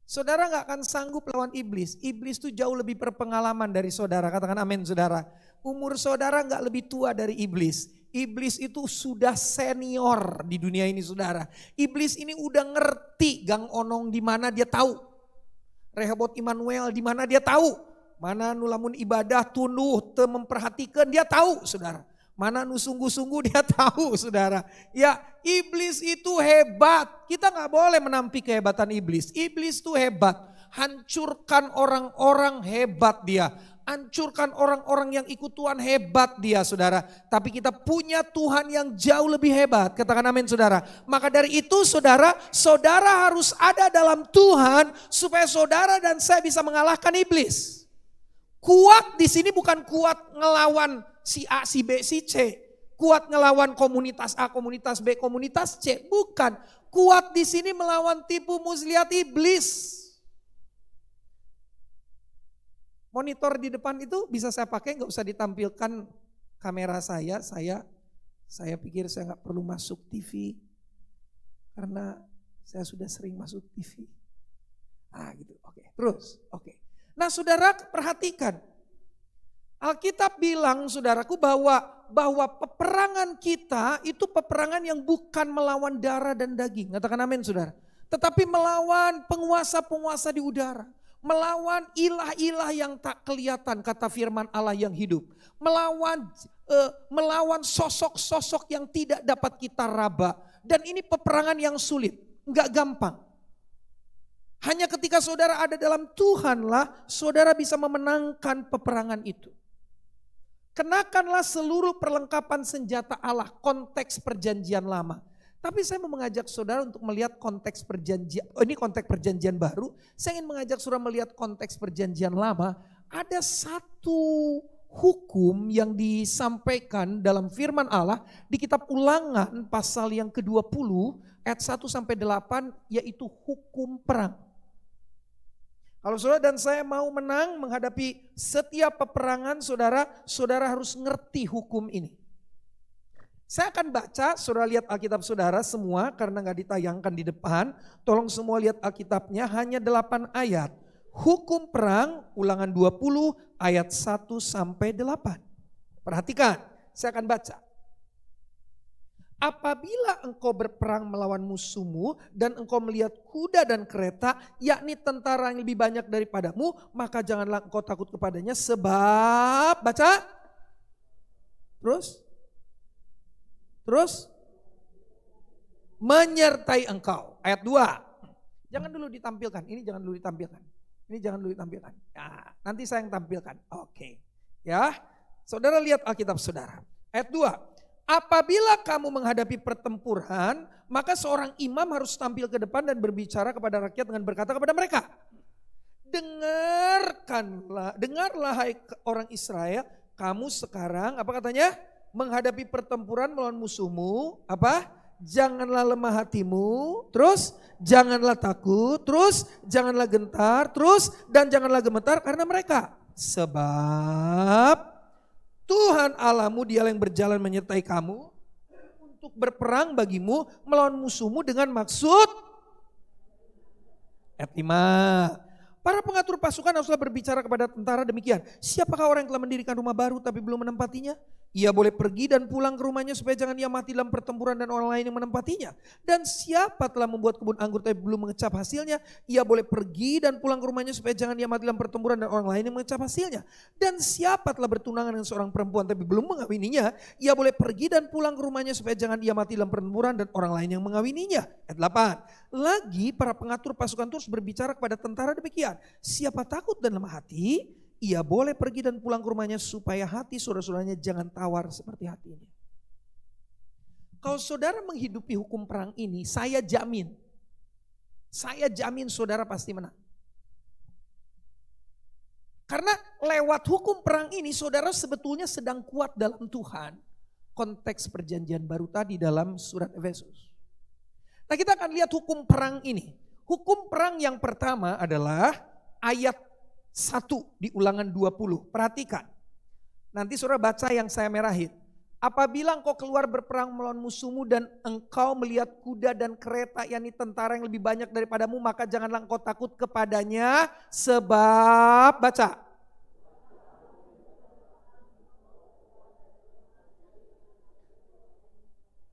Saudara gak akan sanggup lawan iblis. Iblis itu jauh lebih berpengalaman dari saudara. Katakan amin saudara. Umur saudara gak lebih tua dari iblis. Iblis itu sudah senior di dunia ini saudara. Iblis ini udah ngerti Gang Onong di mana dia tahu. Rehobot Immanuel di mana dia tahu. Mana nulamun ibadah tunduh te memperhatikan dia tahu saudara. Mana nu sungguh-sungguh dia tahu saudara. Ya iblis itu hebat. Kita gak boleh menampik kehebatan iblis. Iblis itu hebat. Hancurkan orang-orang hebat dia. Hancurkan orang-orang yang ikut Tuhan hebat dia saudara. Tapi kita punya Tuhan yang jauh lebih hebat. Katakan amin saudara. Maka dari itu saudara, saudara harus ada dalam Tuhan supaya saudara dan saya bisa mengalahkan iblis. Kuat di sini bukan kuat ngelawan si A, si B, si C. Kuat ngelawan komunitas A, komunitas B, komunitas C. Bukan. Kuat di sini melawan tipu muslihat iblis. Monitor di depan itu bisa saya pakai, nggak usah ditampilkan kamera saya. Saya pikir saya nggak perlu masuk TV karena saya sudah sering masuk TV. Gitu. Oke. Terus, oke. Nah, saudara perhatikan. Alkitab bilang, saudaraku, bahwa peperangan kita itu peperangan yang bukan melawan darah dan daging. Katakan amin, saudara. Tetapi melawan penguasa-penguasa di udara. Melawan ilah-ilah yang tak kelihatan, kata firman Allah yang hidup. Melawan sosok-sosok yang tidak dapat kita raba. Dan ini peperangan yang sulit, enggak gampang. Hanya ketika saudara ada dalam Tuhanlah, saudara bisa memenangkan peperangan itu. Kenakanlah seluruh perlengkapan senjata Allah, konteks perjanjian lama. Tapi saya mau mengajak saudara untuk melihat konteks perjanjian, ini konteks perjanjian baru. Saya ingin mengajak saudara melihat konteks perjanjian lama. Ada satu hukum yang disampaikan dalam firman Allah di kitab Ulangan pasal yang ke-20 ayat 1 sampai 8, yaitu hukum perang. Kalau saudara dan saya mau menang menghadapi setiap peperangan saudara, saudara harus ngerti hukum ini. Saya akan baca, saudara lihat Alkitab saudara semua karena gak ditayangkan di depan. Tolong semua lihat Alkitabnya, hanya 8 ayat. Hukum perang, Ulangan 20 ayat 1 sampai 8. Perhatikan, saya akan baca. Apabila engkau berperang melawan musuhmu dan engkau melihat kuda dan kereta, yakni tentara yang lebih banyak daripadamu, maka janganlah engkau takut kepadanya sebab, baca. Terus menyertai engkau. Ayat 2. Jangan dulu ditampilkan, ini jangan dulu ditampilkan. Ini jangan dulu ditampilkan. Nah, nanti saya yang tampilkan. Oke. Ya. Saudara lihat Alkitab saudara. Ayat 2. Apabila kamu menghadapi pertempuran, maka seorang imam harus tampil ke depan dan berbicara kepada rakyat dengan berkata kepada mereka, dengarlah hai orang Israel, kamu sekarang, apa katanya? Menghadapi pertempuran melawan musuhmu, apa? Janganlah lemah hatimu, terus janganlah takut, terus janganlah gentar, terus dan janganlah gemetar karena mereka. Sebab Tuhan Allahmu dialah yang berjalan menyertai kamu untuk berperang bagimu melawan musuhmu dengan maksud. Ayat 5. Para pengatur pasukan haruslah berbicara kepada tentara demikian. Siapakah orang yang telah mendirikan rumah baru tapi belum menempatinya? Ia boleh pergi dan pulang ke rumahnya supaya jangan ia mati dalam pertempuran dan orang lain yang menempatinya. Dan siapa telah membuat kebun anggur tapi belum mengecap hasilnya? Ia boleh pergi dan pulang ke rumahnya supaya jangan ia mati dalam pertempuran dan orang lain yang mengecap hasilnya. Dan siapa telah bertunangan dengan seorang perempuan tapi belum mengawininya? Ia boleh pergi dan pulang ke rumahnya supaya jangan ia mati dalam pertempuran dan orang lain yang mengawininya. Ayat 8. Lagi para pengatur pasukan terus berbicara kepada tentara demikian. Siapa takut dan lemah hati, ia boleh pergi dan pulang ke rumahnya supaya hati saudara-saudaranya jangan tawar seperti hatinya. Kalau saudara menghidupi hukum perang ini, saya jamin saudara pasti menang. Karena lewat hukum perang ini saudara sebetulnya sedang kuat dalam Tuhan. Konteks perjanjian baru tadi dalam surat Efesus. Nah, kita akan lihat hukum perang ini. Hukum perang yang pertama adalah ayat 1 di Ulangan 20. Perhatikan. Nanti saudara baca yang saya merahin. Apabila engkau keluar berperang melawan musuhmu dan engkau melihat kuda dan kereta, yakni tentara yang lebih banyak daripadamu, maka janganlah engkau takut kepadanya sebab, baca.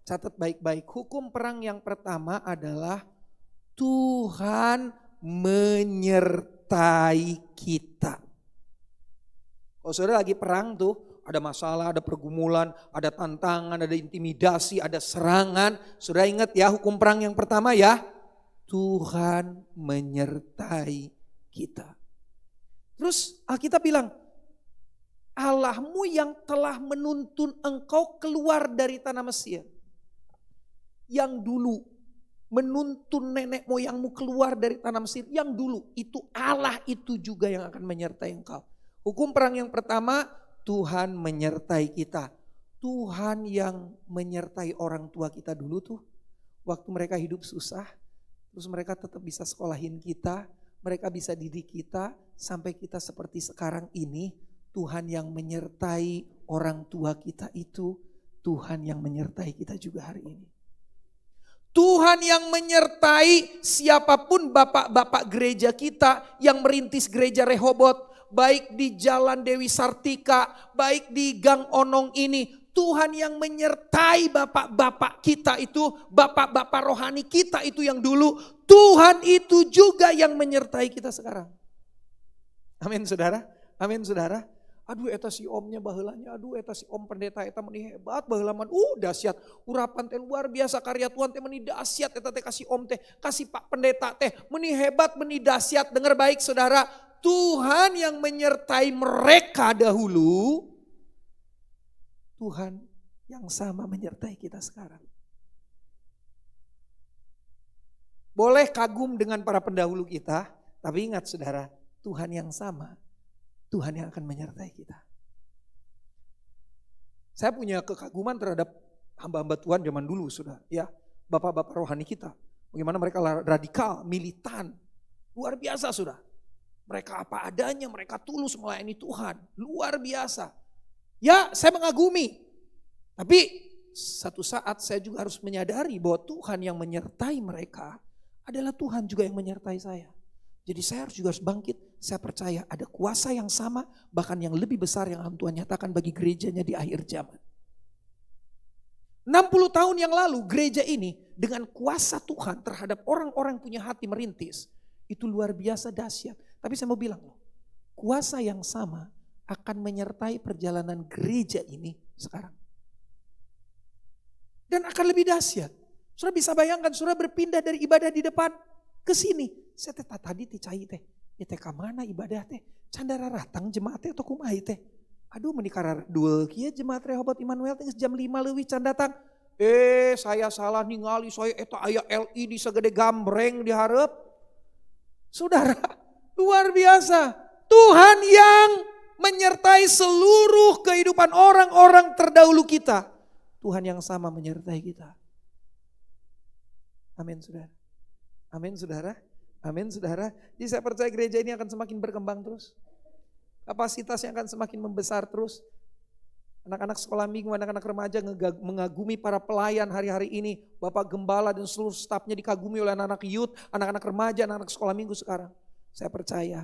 Catat baik-baik, hukum perang yang pertama adalah Tuhan menyertai kita. Kalau saudara lagi perang tuh, ada masalah, ada pergumulan, ada tantangan, ada intimidasi, ada serangan. Saudara ingat ya hukum perang yang pertama ya, Tuhan menyertai kita. Terus Alkitab bilang, Allahmu yang telah menuntun engkau keluar dari tanah Mesir. Yang dulu menuntun nenek moyangmu keluar dari tanah Mesir. Yang dulu itu Allah itu juga yang akan menyertai engkau. Hukum perang yang pertama, Tuhan menyertai kita. Tuhan yang menyertai orang tua kita dulu tuh. Waktu mereka hidup susah, terus mereka tetap bisa sekolahin kita. Mereka bisa didik kita sampai kita seperti sekarang ini. Tuhan yang menyertai orang tua kita itu, Tuhan yang menyertai kita juga hari ini. Tuhan yang menyertai siapapun bapak-bapak gereja kita yang merintis gereja Rehobot, baik di Jalan Dewi Sartika, baik di Gang Onong ini. Tuhan yang menyertai bapak-bapak kita itu, bapak-bapak rohani kita itu yang dulu. Tuhan itu juga yang menyertai kita sekarang. Amin saudara, amin saudara. Aduh eta si omnya baheulanya, aduh eta si om pendeta eta meni hebat baheula dahsyat. Urapan teh luar biasa, karya Tuhan teh meni dahsyat eta teh kasih om teh, kasih Pak pendeta teh meni hebat, meni dahsyat. Dengar baik saudara, Tuhan yang menyertai mereka dahulu, Tuhan yang sama menyertai kita sekarang. Boleh kagum dengan para pendahulu kita, tapi ingat saudara, Tuhan yang sama, Tuhan yang akan menyertai kita. Saya punya kekaguman terhadap hamba-hamba Tuhan zaman dulu sudah, ya, bapak-bapak rohani kita. Bagaimana mereka radikal, militan, luar biasa sudah. Mereka apa adanya, mereka tulus melayani Tuhan, luar biasa. Ya, saya mengagumi. Tapi satu saat saya juga harus menyadari bahwa Tuhan yang menyertai mereka adalah Tuhan juga yang menyertai saya. Jadi saya harus juga harus bangkit. Saya percaya ada kuasa yang sama, bahkan yang lebih besar yang Tuhan nyatakan bagi gerejanya di akhir zaman. 60 tahun yang lalu gereja ini dengan kuasa Tuhan terhadap orang-orang yang punya hati merintis, itu luar biasa dahsyat. Tapi saya mau bilang loh, kuasa yang sama akan menyertai perjalanan gereja ini sekarang. Dan akan lebih dahsyat. Saudara bisa bayangkan, saudara berpindah dari ibadah di depan ke sini. Saya tadi cai teh, ya teh kamana ibadah teh, candara ratang jemaat teh atau kumai teh. Aduh menikah dua kia jemaat Rehoboth Immanuel teh jam 5 leuwih can datang. Saya salah ningali, saya eta aya LED segede gambreng di hareup. Saudara, luar biasa. Tuhan yang menyertai seluruh kehidupan orang-orang terdahulu kita. Tuhan yang sama menyertai kita. Amin saudara. Amin saudara. Amin saudara. Jadi saya percaya gereja ini akan semakin berkembang terus. Kapasitasnya akan semakin membesar terus. Anak-anak sekolah minggu, anak-anak remaja mengagumi para pelayan hari-hari ini. Bapak Gembala dan seluruh stafnya dikagumi oleh anak-anak youth, anak-anak remaja, anak-anak sekolah minggu sekarang. Saya percaya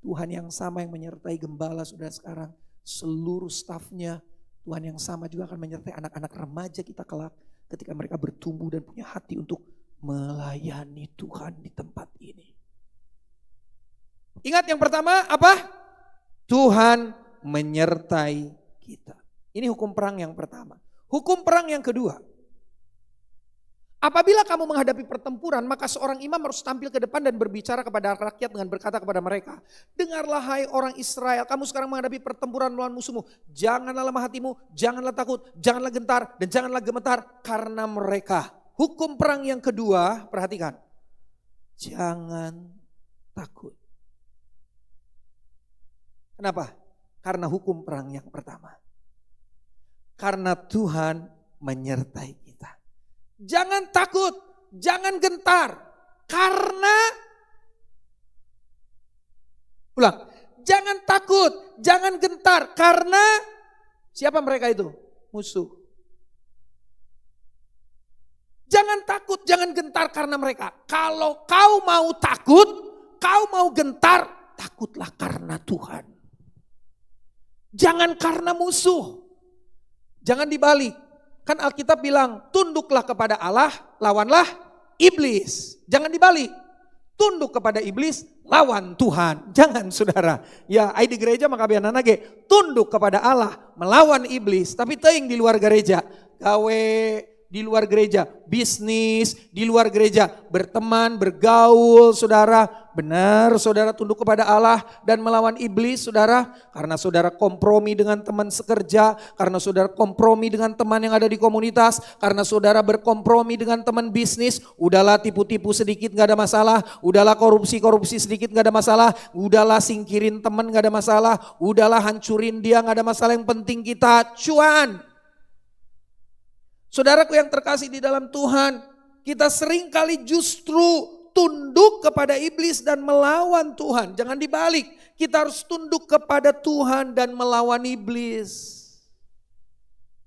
Tuhan yang sama yang menyertai Gembala sudah sekarang. Seluruh stafnya Tuhan yang sama juga akan menyertai anak-anak remaja kita kelak. Ketika mereka bertumbuh dan punya hati untuk melayani Tuhan di tempat ini. Ingat yang pertama apa? Tuhan menyertai kita. Ini hukum perang yang pertama. Hukum perang yang kedua. Apabila kamu menghadapi pertempuran, maka seorang imam harus tampil ke depan dan berbicara kepada rakyat dengan berkata kepada mereka, dengarlah hai orang Israel, kamu sekarang menghadapi pertempuran melawan musuhmu. Janganlah lemah hatimu, janganlah takut, janganlah gentar, dan janganlah gemetar karena mereka. Hukum perang yang kedua, perhatikan. Jangan takut. Kenapa? Karena hukum perang yang pertama. Karena Tuhan menyertai kita. Jangan takut, jangan gentar. Karena, ulang. Jangan takut, jangan gentar. Karena, siapa mereka itu? Musuh. Jangan takut, jangan gentar karena mereka. Kalau kau mau takut, kau mau gentar, takutlah karena Tuhan. Jangan karena musuh. Jangan dibalik. Kan Alkitab bilang, tunduklah kepada Allah, lawanlah iblis. Jangan dibalik. Tunduk kepada iblis, lawan Tuhan. Jangan saudara. Ya, di gereja maka biar nage tunduk kepada Allah, melawan iblis. Tapi teuing di luar gereja, gawe di luar gereja, bisnis, di luar gereja, berteman, bergaul, saudara. Benar, saudara tunduk kepada Allah dan melawan iblis, saudara. Karena saudara kompromi dengan teman sekerja, karena saudara kompromi dengan teman yang ada di komunitas, karena saudara berkompromi dengan teman bisnis, udahlah tipu-tipu sedikit gak ada masalah, udahlah korupsi-korupsi sedikit gak ada masalah, udahlah singkirin teman gak ada masalah, udahlah hancurin dia gak ada masalah, yang penting kita cuan. Saudaraku yang terkasih di dalam Tuhan, kita seringkali justru tunduk kepada iblis dan melawan Tuhan. Jangan dibalik, kita harus tunduk kepada Tuhan dan melawan iblis.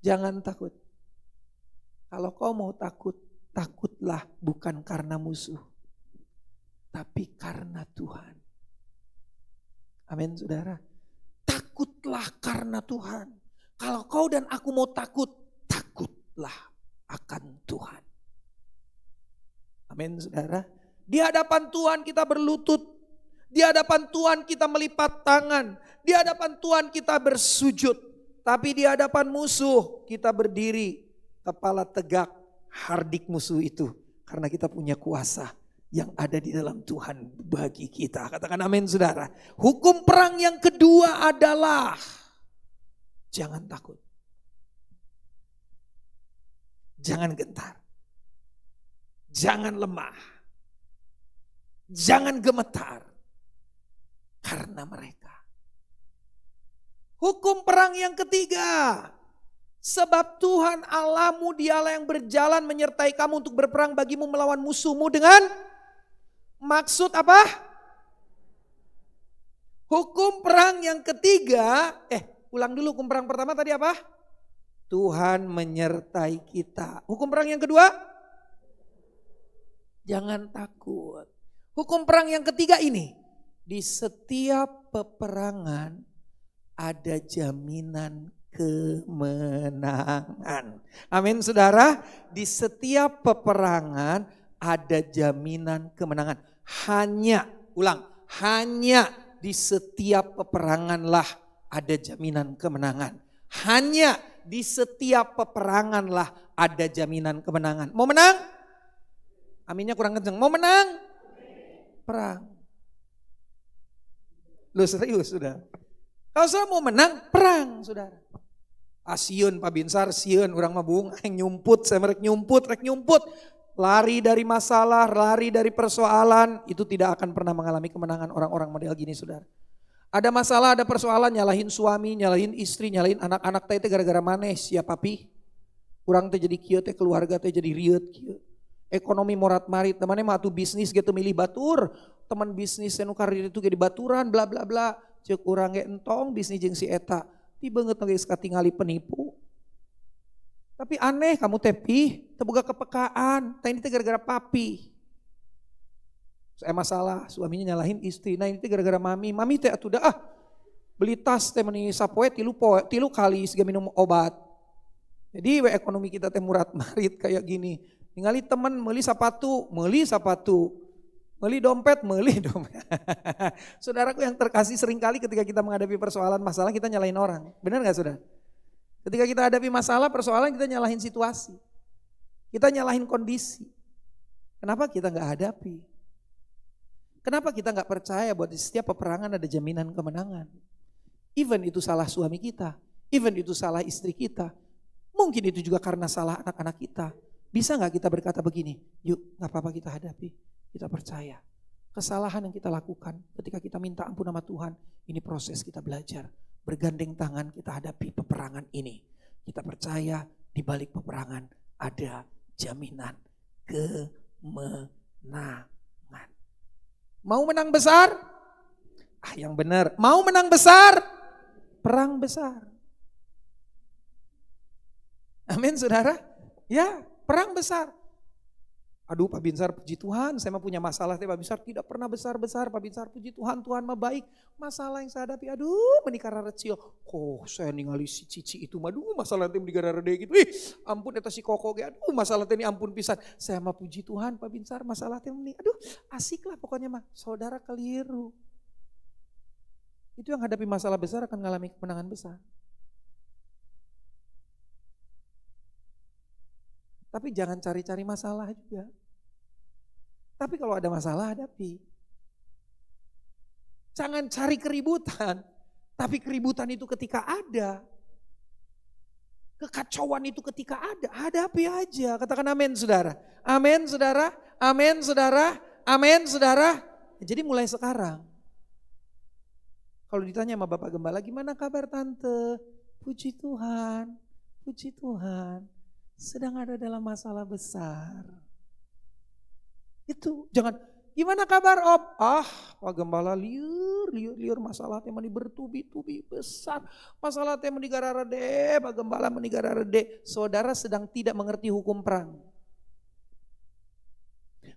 Jangan takut. Kalau kau mau takut, takutlah bukan karena musuh, tapi karena Tuhan. Amin saudara. Takutlah karena Tuhan. Kalau kau dan aku mau takut, takutlah akan Tuhan. Amin saudara. Di hadapan Tuhan kita berlutut. Di hadapan Tuhan kita melipat tangan. Di hadapan Tuhan kita bersujud. Tapi di hadapan musuh kita berdiri kepala tegak, hardik musuh itu. Karena kita punya kuasa yang ada di dalam Tuhan bagi kita. Katakan amin saudara. Hukum perang yang kedua adalah jangan takut. Jangan gentar. Jangan lemah. Jangan gemetar. Karena mereka. Hukum perang yang ketiga. Sebab Tuhan Allahmu dialah yang berjalan menyertai kamu untuk berperang bagimu melawan musuhmu dengan maksud apa? Hukum perang yang ketiga. Ulang dulu, hukum perang pertama tadi apa? Tuhan menyertai kita. Hukum perang yang kedua? Jangan takut. Hukum perang yang ketiga ini. Di setiap peperangan ada jaminan kemenangan. Amin saudara. Di setiap peperangan ada jaminan kemenangan. Hanya di setiap peperanganlah ada jaminan kemenangan. Hanya di setiap peperanganlah ada jaminan kemenangan. Mau menang? Aminnya kurang kenceng. Mau menang? Perang. Lu serius sudah? Kalau saudara mau menang, perang saudara. Sieun Pak Binsar, sieun orang mabung, nyumput, saya rek nyumput. Lari dari masalah, lari dari persoalan, itu tidak akan pernah mengalami kemenangan orang-orang model gini saudara. Ada masalah, ada persoalan, nyalahin suami, nyalahin istri, nyalahin anak-anak teh gara-gara maneh sia papi. Urang teh jadi kieu teh keluarga teh jadi rieuh kieu. Ekonomi morat marit, temannya mah atuh bisnis gitu milih batur. Teman bisnis anu karir itu jadi baturan bla bla bla. Ceuk urang ge entong bisnis jeung si eta. Ti beungeut geus katingali penipu. Tapi aneh kamu teh teu boga kepekaan. Tah ini teh gara-gara papi. Saya masalah suaminya nyalahin istri. Nah ini teh gara-gara mami. Mami teh atuh dah beli tas teh meuni sapoe tilu kali siga minum obat. Jadi ekonomi kita teh murat marit kayak gini. Ningali temen meuli sepatu. Meuli dompet. Saudaraku yang terkasih seringkali ketika kita menghadapi persoalan masalah kita nyalahin orang. Benar gak saudara? Ketika kita hadapi masalah persoalan kita nyalahin situasi. Kita nyalahin kondisi. Kenapa kita gak hadapi? Kenapa kita gak percaya bahwa di setiap peperangan ada jaminan kemenangan? Even itu salah suami kita. Even itu salah istri kita. Mungkin itu juga karena salah anak-anak kita. Bisa gak kita berkata begini, yuk gak apa-apa kita hadapi, kita percaya. Kesalahan yang kita lakukan ketika kita minta ampun sama Tuhan, ini proses kita belajar. Bergandeng tangan kita hadapi peperangan ini. Kita percaya di balik peperangan ada jaminan kemenangan. Mau menang besar? Yang benar, mau menang besar? Perang besar. Amin saudara? Ya. Perang besar. Aduh Pak Binsar puji Tuhan, saya mah punya masalah Pak Binsar tidak pernah besar-besar. Pak Binsar puji Tuhan, Tuhan mah baik. Masalah yang saya hadapi, aduh menikah recil. Saya ningali si Cici itu, aduh masalah nanti menikah rede gitu. Ampun eta si Koko ge, aduh masalah ini ampun pisan. Saya mah puji Tuhan Pak Binsar, masalah teh ini, aduh asik lah pokoknya mah. Saudara keliru. Itu yang hadapi masalah besar akan mengalami kemenangan besar. Tapi jangan cari-cari masalah juga. Tapi kalau ada masalah hadapi. Jangan cari keributan. Tapi keributan itu ketika ada. Kekacauan itu ketika ada. Hadapi aja. Katakan amin saudara. Amin saudara. Amin saudara. Amin saudara. Jadi mulai sekarang. Kalau ditanya sama Bapak Gembala, gimana kabar tante? Puji Tuhan. Puji Tuhan. Sedang ada dalam masalah besar. Itu jangan, gimana kabar Om? Pak Gembala liur masalah teh meni bertubi-tubi besar. Masalah teh meni gararede, Pak Gembala meni gararede. Saudara sedang tidak mengerti hukum perang.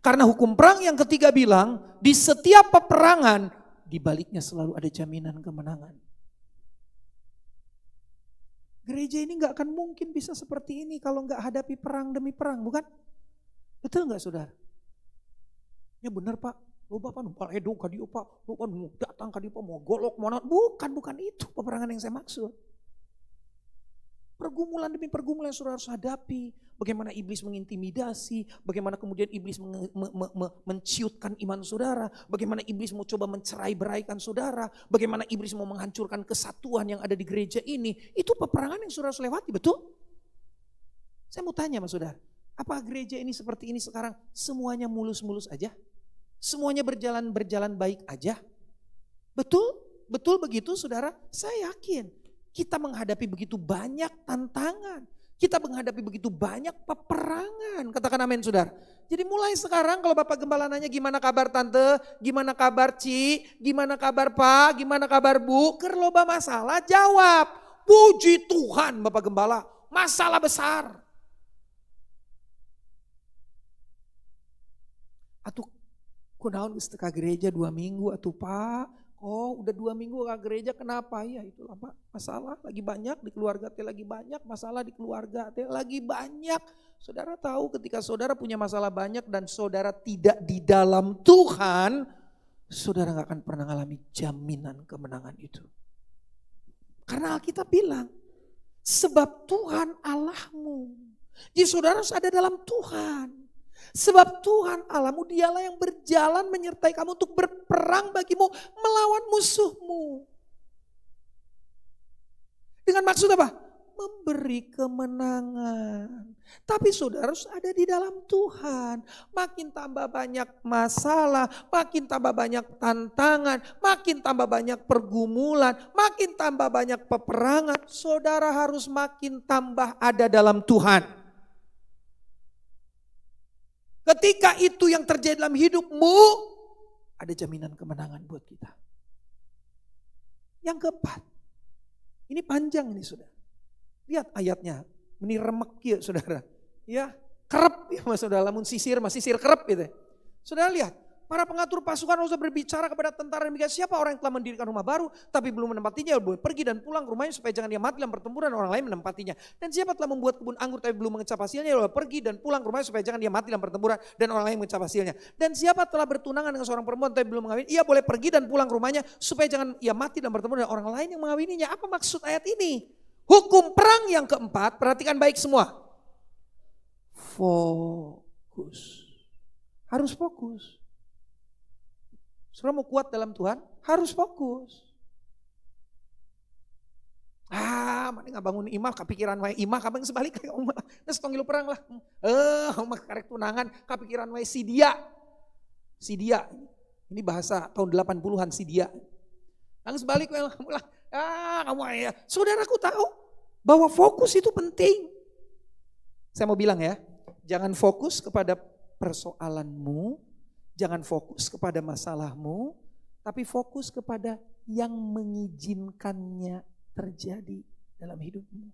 Karena hukum perang yang ketiga bilang, di setiap peperangan di baliknya selalu ada jaminan kemenangan. Gereja ini gak akan mungkin bisa seperti ini kalau gak hadapi perang demi perang, bukan? Betul gak saudara? Ya benar Pak, Lo bapak numpal edo ka dia pak, lo kan mau datang ka dia pak, mau golok, mau bukan itu peperangan yang saya maksud. Pergumulan demi pergumulan yang saudara harus hadapi. Bagaimana iblis mengintimidasi, bagaimana kemudian iblis menciutkan iman saudara, bagaimana iblis mau coba mencerai-beraikan saudara, bagaimana iblis mau menghancurkan kesatuan yang ada di gereja ini. Itu peperangan yang saudara harus lewati, betul? Saya mau tanya sama saudara, apa gereja ini seperti ini sekarang semuanya mulus-mulus aja? Semuanya berjalan baik aja? Betul? Betul begitu saudara? Saya yakin. Kita menghadapi begitu banyak tantangan. Kita menghadapi begitu banyak peperangan. Katakan amin saudara. Jadi mulai sekarang kalau Bapak Gembala nanya gimana kabar tante, gimana kabar Ci, gimana kabar Pak, gimana kabar Bu. Kerloba masalah jawab. Puji Tuhan Bapak Gembala, masalah besar. Atuh kunaon geus teu ka gereja 2 minggu atuh Pak. Oh udah 2 minggu ke gereja kenapa? Ya itulah Pak, masalah lagi banyak di keluarga teh, lagi banyak masalah di keluarga teh, lagi banyak. Saudara tahu ketika saudara punya masalah banyak dan saudara tidak di dalam Tuhan, saudara gak akan pernah mengalami jaminan kemenangan itu. Karena Alkitab bilang, sebab Tuhan Allahmu. Jadi saudara harus ada dalam Tuhan. Sebab Tuhan Allahmu dialah yang berjalan menyertai kamu untuk berperang bagimu melawan musuhmu. Dengan maksud apa? Memberi kemenangan. Tapi saudara harus ada di dalam Tuhan. Makin tambah banyak masalah, makin tambah banyak tantangan, makin tambah banyak pergumulan, makin tambah banyak peperangan. Saudara harus makin tambah ada dalam Tuhan. Ketika itu yang terjadi dalam hidupmu, ada jaminan kemenangan buat kita. Yang keempat, ini panjang ini saudara. Lihat ayatnya, ini remek ya saudara. Ya, kerep ya saudara, lamun sisir kerep gitu. Saudara lihat, para pengatur pasukan harus berbicara kepada tentara demikian, siapa orang yang telah mendirikan rumah baru tapi belum menempatinya, boleh pergi dan pulang ke rumahnya supaya jangan dia mati dalam pertempuran orang lain menempatinya. Dan siapa telah membuat kebun anggur tapi belum mengecap hasilnya, boleh pergi dan pulang ke rumahnya supaya jangan dia mati dalam pertempuran dan orang lain mengecap hasilnya. Dan siapa telah bertunangan dengan seorang perempuan tapi belum mengawin, ia boleh pergi dan pulang ke rumahnya supaya jangan ia mati dalam pertempuran dan orang lain yang mengawininya. Apa maksud ayat ini? Hukum perang yang keempat, perhatikan baik semua. Fokus. Harus fokus. Saudara mau kuat dalam Tuhan, harus fokus. Mana nggak bangun imah, kepikiran wae imah, kabang sebalik kayak umah. Terus tong perang lah. Umah karek tunangan, kepikiran wae si dia. Ini bahasa tahun 80-an si dia. Langsung sebalik wae lah. Kamu ya. Saudaraku tahu bahwa fokus itu penting. Saya mau bilang ya, jangan fokus kepada persoalanmu. Jangan fokus kepada masalahmu, tapi fokus kepada yang mengizinkannya terjadi dalam hidupmu.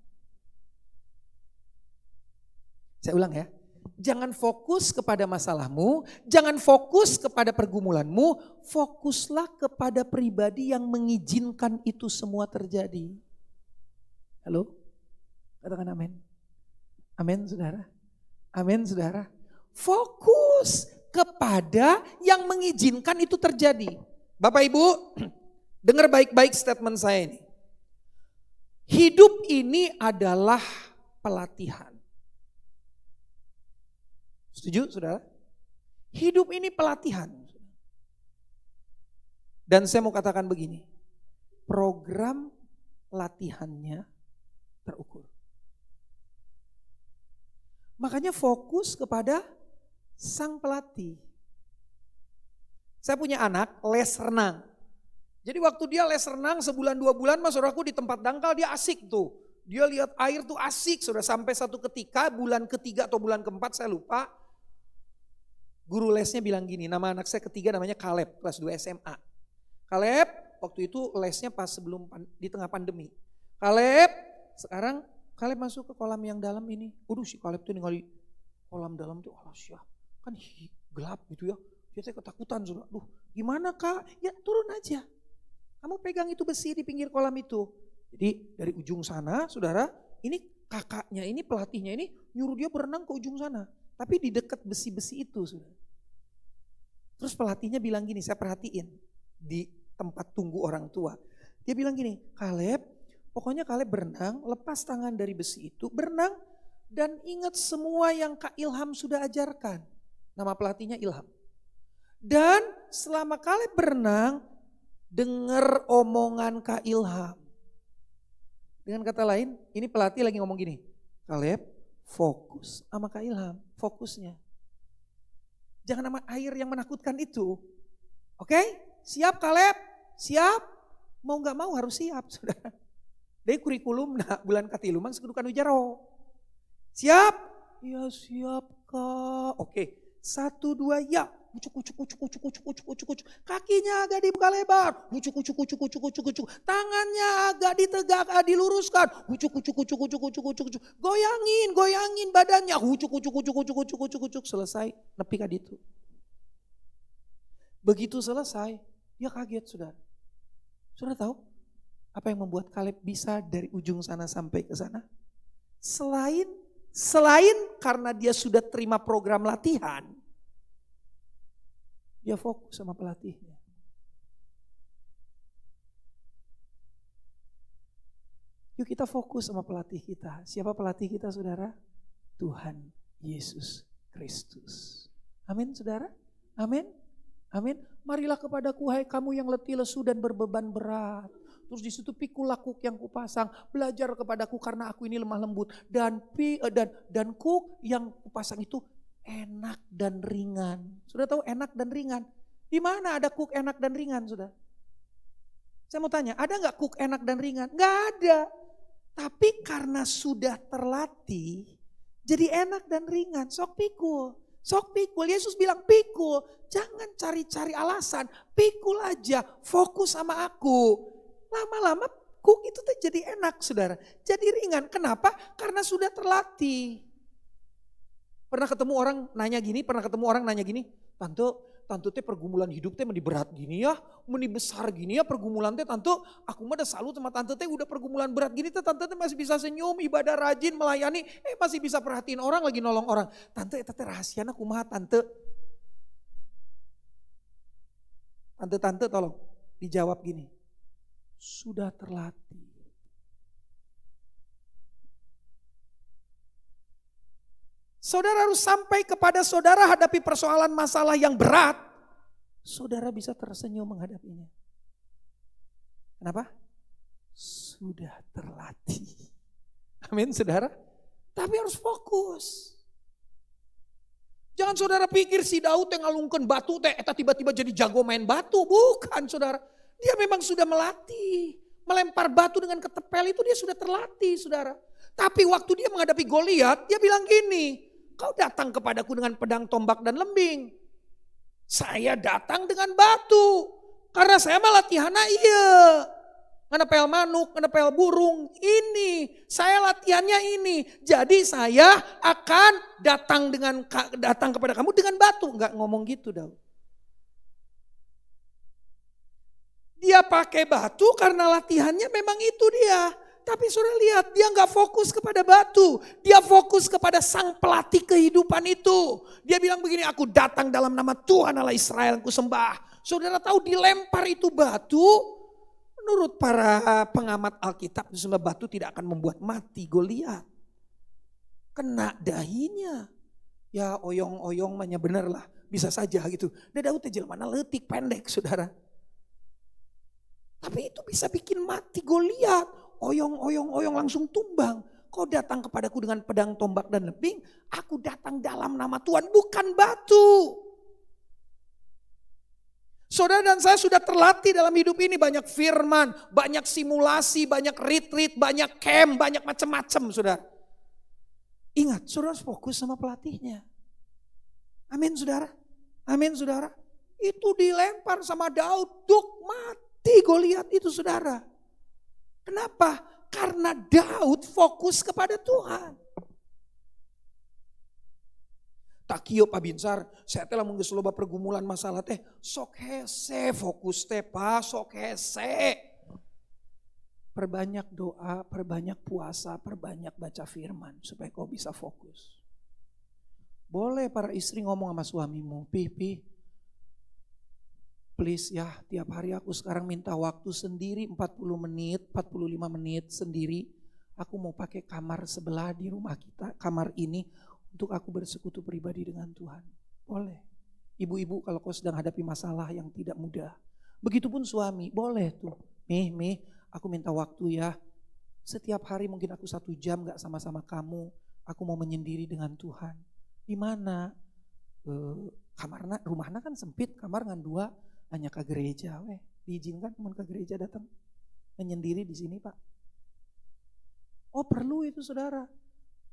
Saya ulang ya, jangan fokus kepada masalahmu, jangan fokus kepada pergumulanmu, fokuslah kepada pribadi yang mengizinkan itu semua terjadi. Halo? Katakan amin. Amin saudara. Amin saudara. Fokus kepada yang mengizinkan itu terjadi. Bapak Ibu, dengar baik-baik statement saya ini. Hidup ini adalah pelatihan. Setuju saudara? Hidup ini pelatihan. Dan saya mau katakan begini, program latihannya terukur. Makanya fokus kepada sang pelatih. Saya punya anak les renang. Jadi waktu dia les renang sebulan 2 bulan, mas saudaraku di tempat dangkal dia asik tuh. Dia lihat air tuh asik, sudah sampai satu ketika bulan ketiga atau bulan keempat saya lupa. Guru lesnya bilang gini, nama anak saya ketiga namanya Caleb, kelas 2 SMA. Caleb waktu itu lesnya pas sebelum di tengah pandemi. Caleb sekarang Caleb masuk ke kolam yang dalam ini. Si Caleb tuh ningali kolam dalam tuh kan gelap gitu ya. Dia saya ketakutan saudara. Gimana kak? Ya turun aja. Kamu pegang itu besi di pinggir kolam itu. Jadi dari ujung sana saudara, ini kakaknya ini pelatihnya ini nyuruh dia berenang ke ujung sana. Tapi di dekat besi-besi itu saudara. Terus pelatihnya bilang gini, saya perhatiin di tempat tunggu orang tua. Dia bilang gini, Kaleb, pokoknya Kaleb berenang, lepas tangan dari besi itu, berenang dan ingat semua yang Kak Ilham sudah ajarkan. Nama pelatihnya Ilham. Dan selama Kaleb berenang, dengar omongan Kak Ilham. Dengan kata lain, ini pelatih lagi ngomong gini, Kaleb fokus sama Kak Ilham, fokusnya. Jangan sama air yang menakutkan itu. Oke? Siap Kaleb? Siap? Mau gak mau harus siap, saudara. Dari kurikulum nah bulan katiluman sekedukan ujaro. Siap? Ya siap Kak. Oke. 1, 2 ya. Ucuk. Kakinya agak dibuka lebar. Ucuk. Tangannya agak ditegak, diluruskan. Ucuk. Goyangin badannya. Ucuk. Selesai. Nepi ka ditu. Begitu selesai, dia kaget saudara. Saudara tahu apa yang membuat Kaleb bisa dari ujung sana sampai ke sana? Selain karena dia sudah terima program latihan, dia fokus sama pelatihnya. Yuk kita fokus sama pelatih kita. Siapa pelatih kita saudara? Tuhan Yesus Kristus. Amin saudara? Amin. Amin. Marilah kepadaku hai kamu yang letih lesu dan berbeban berat. Terus di situ pikulah kuk yang kupasang. Belajar kepadaku karena aku ini lemah lembut. Dan kuk yang kupasang itu enak dan ringan. Sudah tahu enak dan ringan? Di mana ada kuk enak dan ringan sudah? Saya mau tanya, ada gak kuk enak dan ringan? Gak ada. Tapi karena sudah terlatih, jadi enak dan ringan. Sok pikul. Yesus bilang pikul. Jangan cari-cari alasan. Pikul aja. Fokus sama aku. Lama-lama kuk itu tuh jadi enak saudara. Jadi ringan. Kenapa? Karena sudah terlatih. Pernah ketemu orang nanya gini. Tante teh pergumulan hidup teh meni berat gini ya. Meni besar gini ya pergumulan teh tante. Aku mah udah salut sama tante teh udah pergumulan berat gini teh. Tante teh masih bisa senyum, ibadah rajin, melayani. Masih bisa perhatiin orang, lagi nolong orang. Tante eta teh rahasiana kumaha tante. Tante tolong dijawab gini. Sudah terlatih. Saudara harus sampai kepada saudara hadapi persoalan masalah yang berat. Saudara bisa tersenyum menghadapinya. Kenapa? Sudah terlatih. Amin saudara. Tapi harus fokus. Jangan saudara pikir si Daud yang ngalungkeun batu teh eta tiba-tiba jadi jago main batu. Bukan saudara. Dia memang sudah melatih. Melempar batu dengan ketepel itu dia sudah terlatih saudara. Tapi waktu dia menghadapi Goliat, dia bilang gini, kau datang kepadaku dengan pedang, tombak, dan lembing. Saya datang dengan batu. Karena saya mah latihanna iya. Nganepel manuk, nganepel burung. Ini, saya latihannya ini. Jadi saya akan datang kepada kamu dengan batu. Enggak ngomong gitu Daud. Dia pakai batu karena latihannya memang itu dia. Tapi saudara lihat, dia nggak fokus kepada batu. Dia fokus kepada sang pelatih kehidupan itu. Dia bilang begini, aku datang dalam nama Tuhan Allah Israel yang kusembah. Saudara tahu dilempar itu batu, menurut para pengamat Alkitab, sembah batu tidak akan membuat mati Goliat. Kena dahinya. Ya oyong-oyong mahnya bener lah, bisa saja gitu. Dan Daud jelmana leutik pendek saudara. Tapi itu bisa bikin mati Goliat. Oyong langsung tumbang. Kau datang kepadaku dengan pedang, tombak, dan lembing. Aku datang dalam nama Tuhan, bukan batu. Saudara dan saya sudah terlatih dalam hidup ini. Banyak firman, banyak simulasi, banyak retreat, banyak camp, banyak macam-macam saudara. Ingat, saudara harus fokus sama pelatihnya. Amin saudara. Amin saudara. Itu dilempar sama Daud, duk mati Goliat itu saudara. Kenapa? Karena Daud fokus kepada Tuhan. Tak kieu pabinsar, saya telah menggeus loba pergumulan masalah teh, sok hese fokus teh pa, sok hese. Perbanyak doa, perbanyak puasa, perbanyak baca firman supaya kau bisa fokus. Boleh para istri ngomong sama suamimu, Pi, Please ya, tiap hari aku sekarang minta waktu sendiri 40 menit, 45 menit sendiri. Aku mau pakai kamar sebelah di rumah kita, kamar ini untuk aku bersekutu pribadi dengan Tuhan. Boleh. Ibu-ibu kalau kau sedang hadapi masalah yang tidak mudah. Begitupun suami, boleh tuh. Mi, aku minta waktu ya. Setiap hari mungkin aku 1 jam gak sama-sama kamu. Aku mau menyendiri dengan Tuhan. Di mana? Kamarna, rumahnya kan sempit, kamar ngan 2, hanya ke gereja. Diizinkan teman ke gereja datang. Menyendiri di sini Pak. Oh perlu itu saudara.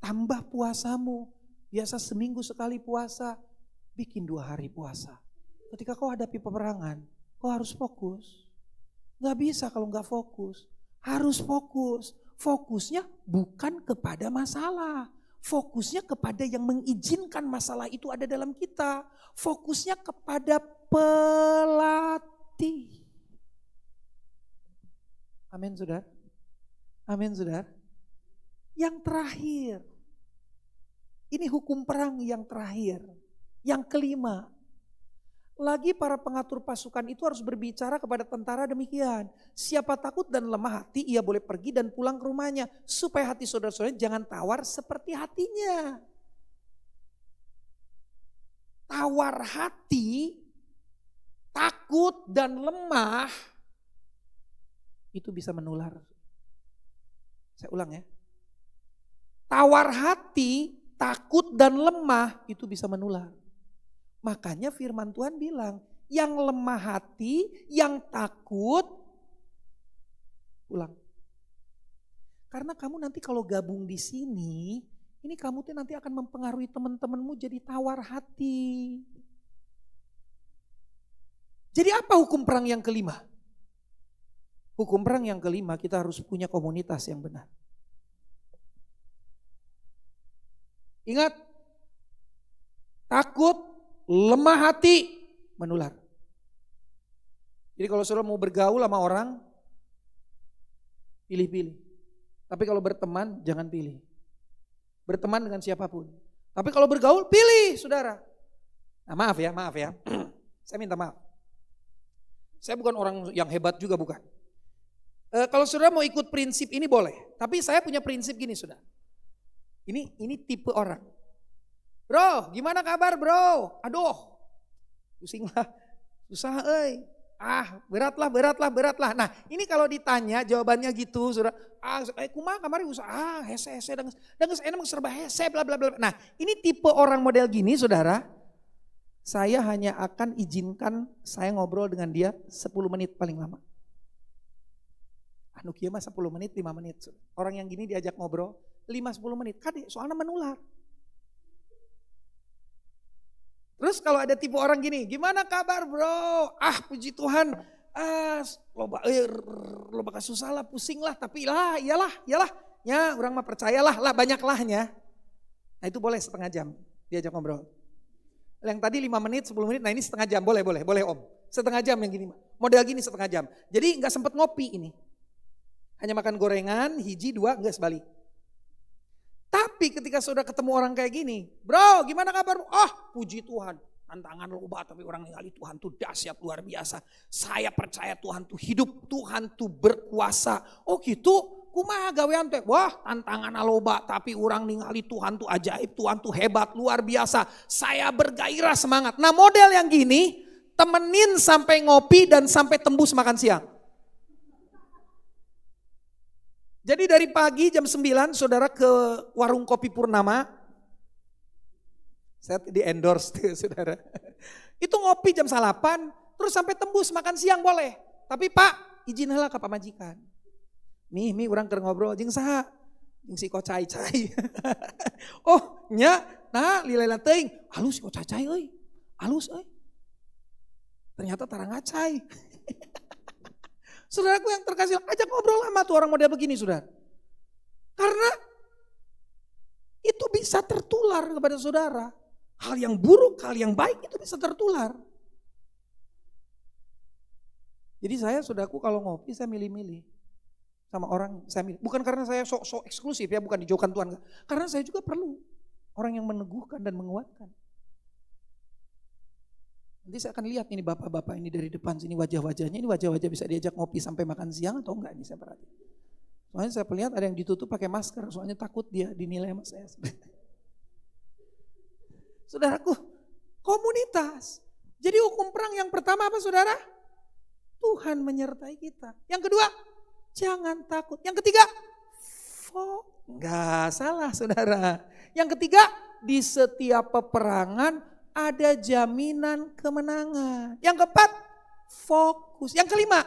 Tambah puasamu. Biasa seminggu sekali puasa. Bikin 2 hari puasa. Ketika kau hadapi peperangan, kau harus fokus. Gak bisa kalau gak fokus. Harus fokus. Fokusnya bukan kepada masalah. Fokusnya kepada yang mengizinkan masalah itu ada dalam kita. Fokusnya kepada pelatih. Amin saudara. Amin saudara. Yang terakhir. Ini hukum perang yang terakhir. Yang kelima, lagi para pengatur pasukan itu harus berbicara kepada tentara demikian. Siapa takut dan lemah hati, ia boleh pergi dan pulang ke rumahnya. Supaya hati saudara-saudara jangan tawar seperti hatinya. Tawar hati, takut dan lemah, itu bisa menular. Saya ulang ya. Tawar hati, takut dan lemah, itu bisa menular. Makanya firman Tuhan bilang, yang lemah hati, yang takut, pulang. Karena kamu nanti kalau gabung di sini, ini kamu tuh nanti akan mempengaruhi teman-temanmu jadi tawar hati. Jadi apa hukum perang yang kelima? Hukum perang yang kelima, kita harus punya komunitas yang benar. Ingat, takut, lemah hati, menular. Jadi kalau saudara mau bergaul sama orang, pilih-pilih. Tapi kalau berteman, jangan pilih. Berteman dengan siapapun. Tapi kalau bergaul, pilih saudara. Nah maaf ya. Saya minta maaf. Saya bukan orang yang hebat juga, bukan. Kalau saudara mau ikut prinsip ini boleh. Tapi saya punya prinsip gini saudara. Ini tipe orang. Bro, gimana kabar bro? Aduh, pusing lah, susah beratlah. Nah ini kalau ditanya jawabannya gitu, saudara. Kumaha kamari usah, hese, dan enak serba hese, bla bla bla. Nah ini tipe orang model gini saudara. Saya hanya akan izinkan saya ngobrol dengan dia 10 menit paling lama. Anu kieu mah 10 menit, 5 menit. Orang yang gini diajak ngobrol 5-10 menit. Kade soalnya menular. Terus kalau ada tipe orang gini, gimana kabar bro? Puji Tuhan, loba kasusah lah, pusing lah, tapi iyalah, ya orang mah percayalah, banyak lahnya. Nah itu boleh setengah jam diajak ngobrol. Yang tadi 5 menit, 10 menit, nah ini setengah jam, boleh om. Setengah jam yang gini, model gini setengah jam. Jadi gak sempet ngopi ini. Hanya makan gorengan, hiji, 2, enggak sebalik. Tapi ketika sudah ketemu orang kayak gini, bro gimana kabar? Puji Tuhan, tantangan loba tapi orang ningali Tuhan tuh dahsyat luar biasa. Saya percaya Tuhan tuh hidup, Tuhan tuh berkuasa. Oh gitu, kumaha gawean teh? Wah tantangan loba tapi orang ningali Tuhan tuh ajaib, Tuhan tuh hebat, luar biasa. Saya bergairah semangat. Nah model yang gini, temenin sampai ngopi dan sampai tembus makan siang. Jadi dari pagi jam 9 saudara ke warung kopi Purnama. Saya di endorse tuh saudara. Itu ngopi jam 8 terus sampai tembus makan siang boleh. Tapi Pak izin heula ka pamajikan. Mi urang keur ngobrol jeung saha? Jeung si Kocai-cai. Oh nya nah lilela teuing. Halus si Kocai euy. Halus euy. Ternyata tarang ngacai. Saudaraku yang terkasih, ajak ngobrol sama tuh orang model begini saudara. Karena itu bisa tertular kepada saudara. Hal yang buruk, hal yang baik itu bisa tertular. Jadi saya saudaraku kalau ngopi saya milih-milih. Sama orang saya milih. Bukan karena saya sok eksklusif ya, bukan dijauhkan Tuhan. Karena saya juga perlu orang yang meneguhkan dan menguatkan. Nanti saya akan lihat ini bapak-bapak ini dari depan sini wajah-wajahnya. Ini wajah-wajah bisa diajak ngopi sampai makan siang atau enggak ini saya perhatikan. Soalnya saya lihat ada yang ditutup pakai masker. Soalnya takut dia dinilai sama saya. Saudaraku, komunitas. Jadi hukum perang yang pertama apa saudara? Tuhan menyertai kita. Yang kedua, jangan takut. Yang ketiga, enggak salah saudara. Yang ketiga, di setiap peperangan ada jaminan kemenangan. Yang keempat, fokus. Yang kelima,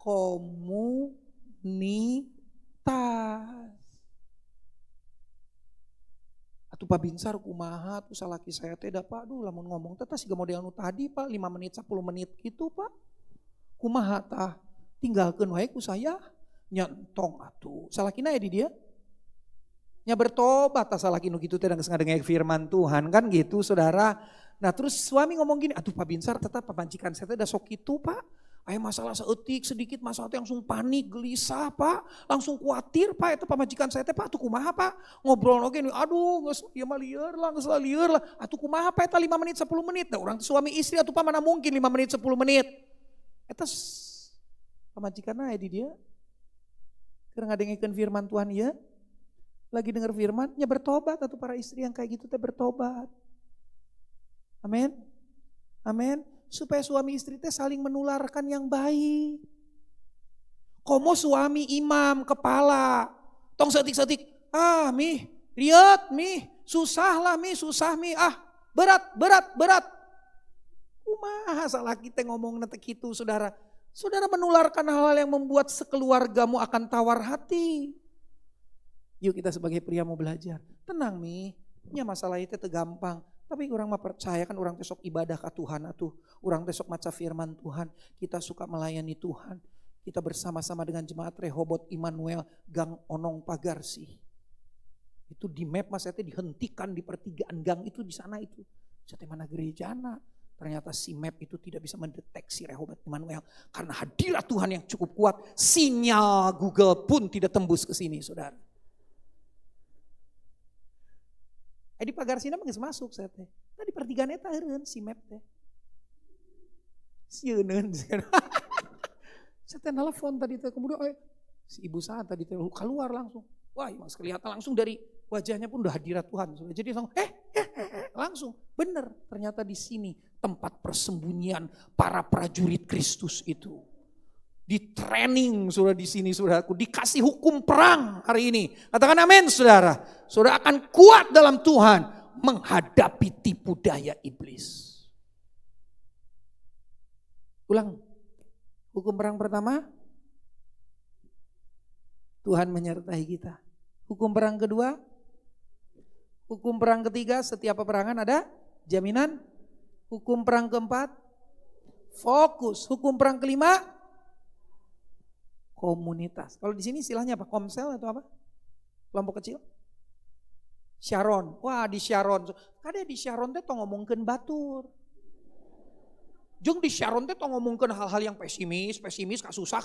komunitas. Atuh Pak Binsar kumaha tuh salaki saya teh da Pak, aduh lamun ngomong teh siga model nu tadi Pak, 5 menit 10 menit gitu Pak. Kumaha tah tinggalkeun wae ku saya. Nyentong atuh. Salakina ya di dia? Nya bertobat tah salaki nu kitu teh geus ngadenge firman Tuhan kan gitu Saudara. Nah terus suami ngomong gini, aduh Pak Binsar tetap pamajikan saya teh da sok kitu Pak. Aya masalah seeutik sedikit masalah teh langsung panik, gelisah Pak, langsung khawatir Pak, itu pamajikan saya teh Pak, atuh kumaha Pak, ngobrol oge nih, aduh geus ieu mah lieur lah, geus lieur lah, atuh kumaha Pak eta 5 menit 10 menit, nah urang suami istri atuh Pak mana mungkin 5 menit 10 menit. Eta pamajikanna aya di dia. Keur ngadengkeun firman Tuhan ieu. Lagi dengar firman, nya bertobat atuh para istri yang kayak gitu teh bertobat. Amin. Amin. Supaya suami istri teh saling menularkan yang baik. Komo suami imam kepala, tong setik-setik, mi, riet mi, susah lah mi, berat. Kumaha salah kita ngomong nanti gitu saudara. Saudara menularkan hal-hal yang membuat sekeluargamu akan tawar hati. Yuk kita sebagai pria mau belajar. Tenang mi, nya masalah itu gampang. Tapi orang mah percaya kan orang tesok ibadah ke Tuhan atuh. Orang tesok maca firman Tuhan. Kita suka melayani Tuhan. Kita bersama-sama dengan jemaat Rehobot Immanuel Gang Onong Pagarsi. Itu di map mas saya dihentikan di pertigaan gang itu di sana itu. Saya mana gerejana. Ternyata si map itu tidak bisa mendeteksi Rehobot Immanuel. Karena hadirat Tuhan yang cukup kuat. Sinyal Google pun tidak tembus ke sini saudara. Di pagar sini mah geus masuk saya teh. Nah di pertigaan eta eureun si map teh. Sieuneun. Saya teh nelfon tadi teh kemudian si ibu saya tadi teh keluar langsung. Wah, mas kelihatan langsung dari wajahnya pun udah hadirat Tuhan. Jadi langsung langsung bener ternyata di sini tempat persembunyian para prajurit Kristus itu. Di training saudara di sini saudaraku, dikasih hukum perang hari ini. Katakan amin saudara. Saudara akan kuat dalam Tuhan menghadapi tipu daya iblis. Ulang. Hukum perang pertama, Tuhan menyertai kita. Hukum perang kedua, hukum perang ketiga, setiap peperangan ada jaminan. Hukum perang keempat, fokus. Hukum perang kelima, komunitas. Kalau di sini istilahnya apa? Komsel atau apa? Kelompok kecil? Sharon. Wah di Sharon. Kada di Sharon teh tong ngomongkeun batur. Jeung di Sharon teh tong ngomongkeun hal-hal yang pesimis, kasusah.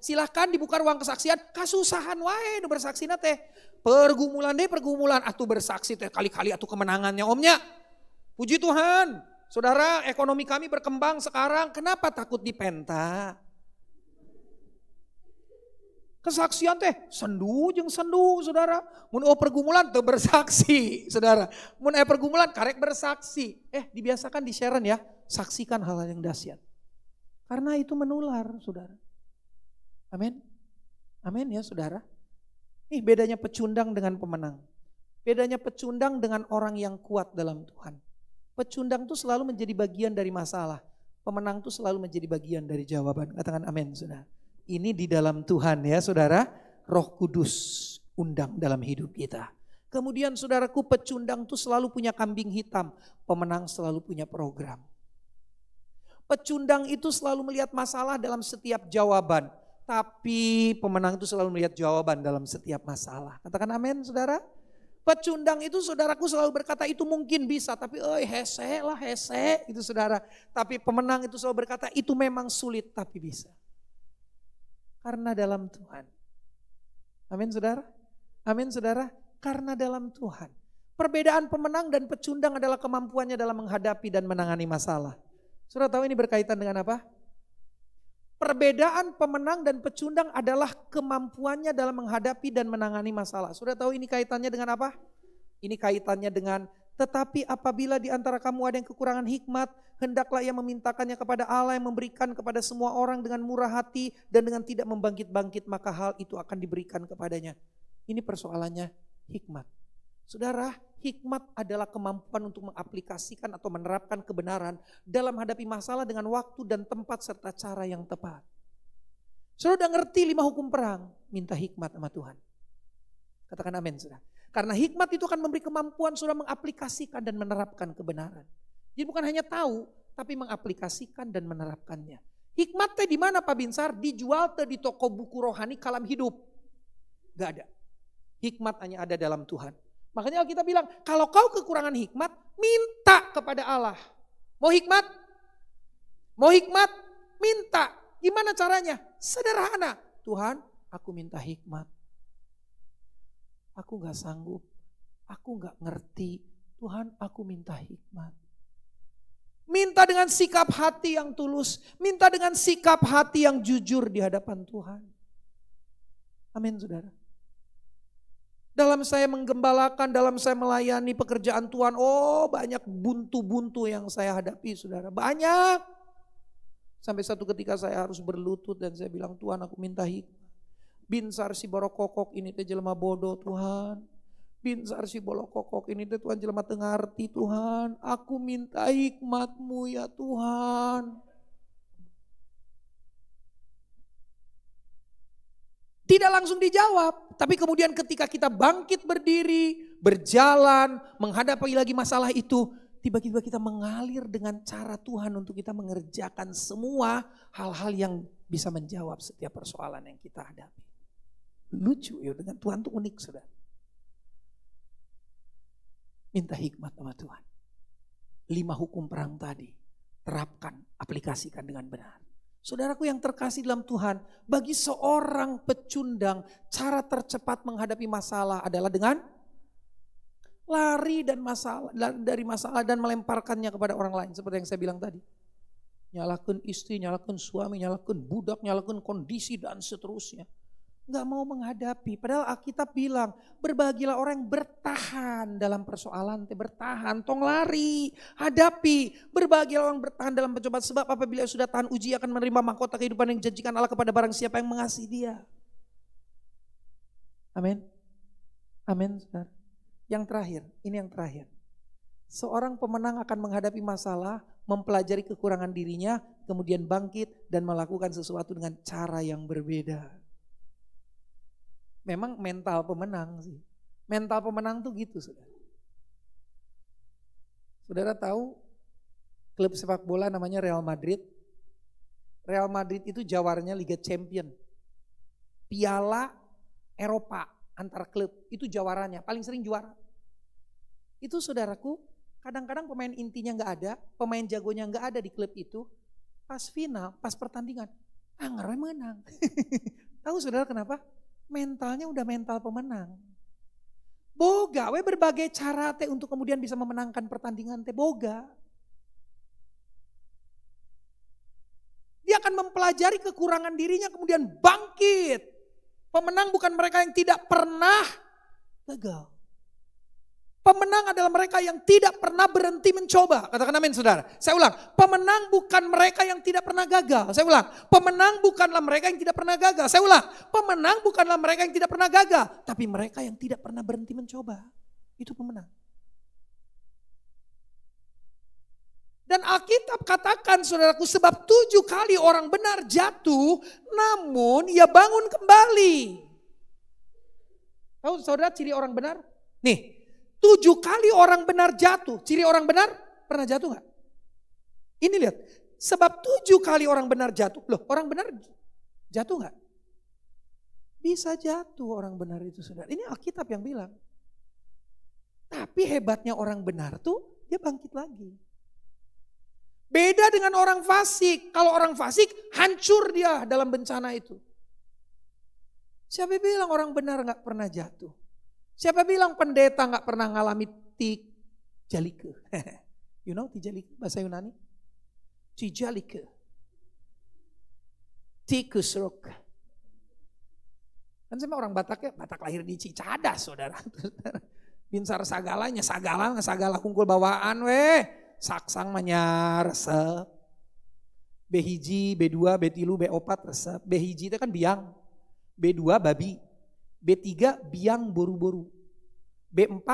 Silakan dibuka ruang kesaksian, kasusahan wae nu bersaksina teh. Pergumulan atuh bersaksi teh kali-kali atuh kemenangannya omnya. Puji Tuhan. Saudara, ekonomi kami berkembang sekarang, kenapa takut dipenta? Kesaksian teh sendu saudara. Mun pergumulan teu bersaksi saudara. Mun pergumulan karek bersaksi. Dibiasakan di Sharon ya, saksikan hal-hal yang dahsyat. Karena itu menular saudara. Amin. Amin ya saudara. Bedanya pecundang dengan pemenang. Bedanya pecundang dengan orang yang kuat dalam Tuhan. Pecundang itu selalu menjadi bagian dari masalah. Pemenang itu selalu menjadi bagian dari jawaban. Katakan amin saudara. Ini di dalam Tuhan ya saudara, Roh Kudus undang dalam hidup kita. Kemudian saudaraku, pecundang itu selalu punya kambing hitam, pemenang selalu punya program. Pecundang itu selalu melihat masalah dalam setiap jawaban, tapi pemenang itu selalu melihat jawaban dalam setiap masalah. Katakan amin saudara. Pecundang itu saudaraku selalu berkata itu mungkin bisa, tapi hese itu saudara. Tapi pemenang itu selalu berkata itu memang sulit tapi bisa. Karena dalam Tuhan. Amin saudara. Amin saudara. Karena dalam Tuhan. Perbedaan pemenang dan pecundang adalah kemampuannya dalam menghadapi dan menangani masalah. Saudara tahu ini berkaitan dengan apa? Perbedaan pemenang dan pecundang adalah kemampuannya dalam menghadapi dan menangani masalah. Saudara tahu ini kaitannya dengan apa? Ini kaitannya dengan tetapi apabila di antara kamu ada yang kekurangan hikmat, hendaklah ia memintakannya kepada Allah yang memberikan kepada semua orang dengan murah hati dan dengan tidak membangkit-bangkit, maka hal itu akan diberikan kepadanya. Ini persoalannya hikmat. Saudara, hikmat adalah kemampuan untuk mengaplikasikan atau menerapkan kebenaran dalam menghadapi masalah dengan waktu dan tempat serta cara yang tepat. Saudara udah ngerti 5 hukum perang, minta hikmat sama Tuhan. Katakan amin, saudara. Karena hikmat itu akan memberi kemampuan saudara mengaplikasikan dan menerapkan kebenaran. Jadi bukan hanya tahu, tapi mengaplikasikan dan menerapkannya. Hikmatnya di mana Pak Binsar? Dijual di toko buku rohani kalam hidup. Gak ada. Hikmat hanya ada dalam Tuhan. Makanya Alkitab bilang, kalau kau kekurangan hikmat, minta kepada Allah. Mau hikmat? Mau hikmat? Minta. Gimana caranya? Sederhana. Tuhan, aku minta hikmat. Aku gak sanggup, aku gak ngerti. Tuhan, aku minta hikmat. Minta dengan sikap hati yang tulus. Minta dengan sikap hati yang jujur di hadapan Tuhan. Amin, saudara. Dalam saya menggembalakan, dalam saya melayani pekerjaan Tuhan, banyak buntu-buntu yang saya hadapi, saudara. Banyak. Sampai satu ketika saya harus berlutut dan saya bilang, Tuhan, aku minta hikmat. Binsar si borokokok ini teh jelema bodoh Tuhan. Binsar si borokokok ini teh Tuhan jelema teu ngarti Tuhan. Aku minta hikmat-Mu ya Tuhan. Tidak langsung dijawab, tapi kemudian ketika kita bangkit berdiri, berjalan, menghadapi lagi masalah itu, tiba-tiba kita mengalir dengan cara Tuhan untuk kita mengerjakan semua hal-hal yang bisa menjawab setiap persoalan yang kita hadapi. Lucu ya, dengan Tuhan tuh unik, saudara. Minta hikmat sama Tuhan. 5 hukum perang tadi, terapkan, aplikasikan dengan benar. Saudaraku yang terkasih dalam Tuhan, bagi seorang pecundang, cara tercepat menghadapi masalah adalah dengan lari dari masalah dan melemparkannya kepada orang lain. Seperti yang saya bilang tadi. Nyalakan istri, nyalakan suami, nyalakan budak, nyalakan kondisi dan seterusnya. Gak mau menghadapi. Padahal Alkitab bilang, berbahagialah orang yang bertahan dalam persoalan. Bertahan, tong lari, hadapi. Berbahagialah orang bertahan dalam pencobaan. Sebab apabila sudah tahan uji akan menerima mahkota kehidupan yang dijanjikan Allah kepada barang siapa yang mengasihi dia. Amin. Amin, saudara. Yang terakhir, ini yang terakhir. Seorang pemenang akan menghadapi masalah, mempelajari kekurangan dirinya, kemudian bangkit dan melakukan sesuatu dengan cara yang berbeda. Memang mental pemenang sih. Mental pemenang tuh gitu, saudara. Saudara tahu klub sepak bola namanya Real Madrid. Real Madrid itu jawarnya Liga Champion. Piala Eropa antar klub itu jawarannya, paling sering juara. Itu saudaraku, kadang-kadang pemain intinya gak ada, pemain jagonya gak ada di klub itu. Pas final, pas pertandingan, ngerem menang. Tahu saudara kenapa? Mentalnya udah mental pemenang. Boga, we berbagai cara teh untuk kemudian bisa memenangkan pertandingan teh boga. Dia akan mempelajari kekurangan dirinya kemudian bangkit. Pemenang bukan mereka yang tidak pernah gagal. Pemenang adalah mereka yang tidak pernah berhenti mencoba. Katakan amin, saudara. Saya ulang, pemenang bukan mereka yang tidak pernah gagal. Saya ulang, pemenang bukanlah mereka yang tidak pernah gagal. Saya ulang, pemenang bukanlah mereka yang tidak pernah gagal. Tapi mereka yang tidak pernah berhenti mencoba. Itu pemenang. Dan Alkitab katakan, saudaraku, sebab 7 kali orang benar jatuh, namun ia bangun kembali. Tahu saudara ciri orang benar? Nih. 7 kali orang benar jatuh. Ciri orang benar pernah jatuh gak? Ini lihat. Sebab 7 kali orang benar jatuh. Loh, orang benar jatuh gak? Bisa jatuh orang benar itu, saudara. Ini Alkitab yang bilang. Tapi hebatnya orang benar tuh dia bangkit lagi. Beda dengan orang fasik. Kalau orang fasik hancur dia dalam bencana itu. Siapa bilang orang benar gak pernah jatuh? Siapa bilang pendeta gak pernah ngalami tik jalike? You know tik jalike bahasa Yunani? Cijalike. Tikusruk. Kan saya orang Batak ya, Batak lahir di Cicadas saudara. Binsar sagalanya, sagala kungkul bawaan weh. Saksang manyar resep. B1, B2, B3, B4 resep. B1 itu kan biang. B2 babi. B3 biang boru-boru. B4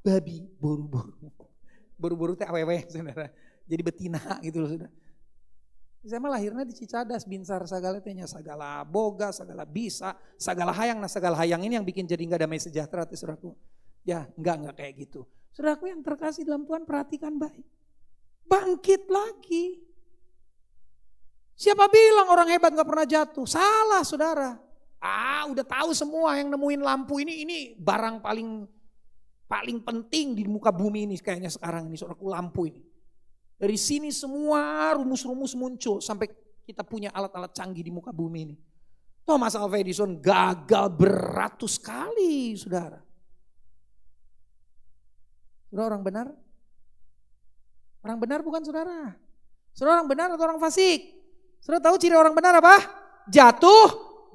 babi boru-boru. Boru-boru teh aweweh saudara. Jadi betina gitu loh saudara. Saya mah lahirnya di Cicadas, Binsar sagala tehnya sagala boga, sagala bisa, sagala hayang. Nah sagala hayang ini yang bikin jadi enggak damai sejahtera tuh saudaraku. Ya enggak kayak gitu. Saudaraku yang terkasih dalam Tuhan, perhatikan baik. Bangkit lagi. Siapa bilang orang hebat enggak pernah jatuh? Salah saudara. Udah tahu semua yang nemuin lampu ini barang paling penting di muka bumi ini kayaknya sekarang ini saudaraku, lampu ini. Dari sini semua rumus-rumus muncul sampai kita punya alat-alat canggih di muka bumi ini. Thomas Alva Edison gagal beratus kali, saudara. Saudara orang benar? Orang benar bukan saudara? Saudara orang benar atau orang fasik? Saudara tahu ciri orang benar apa? Jatuh,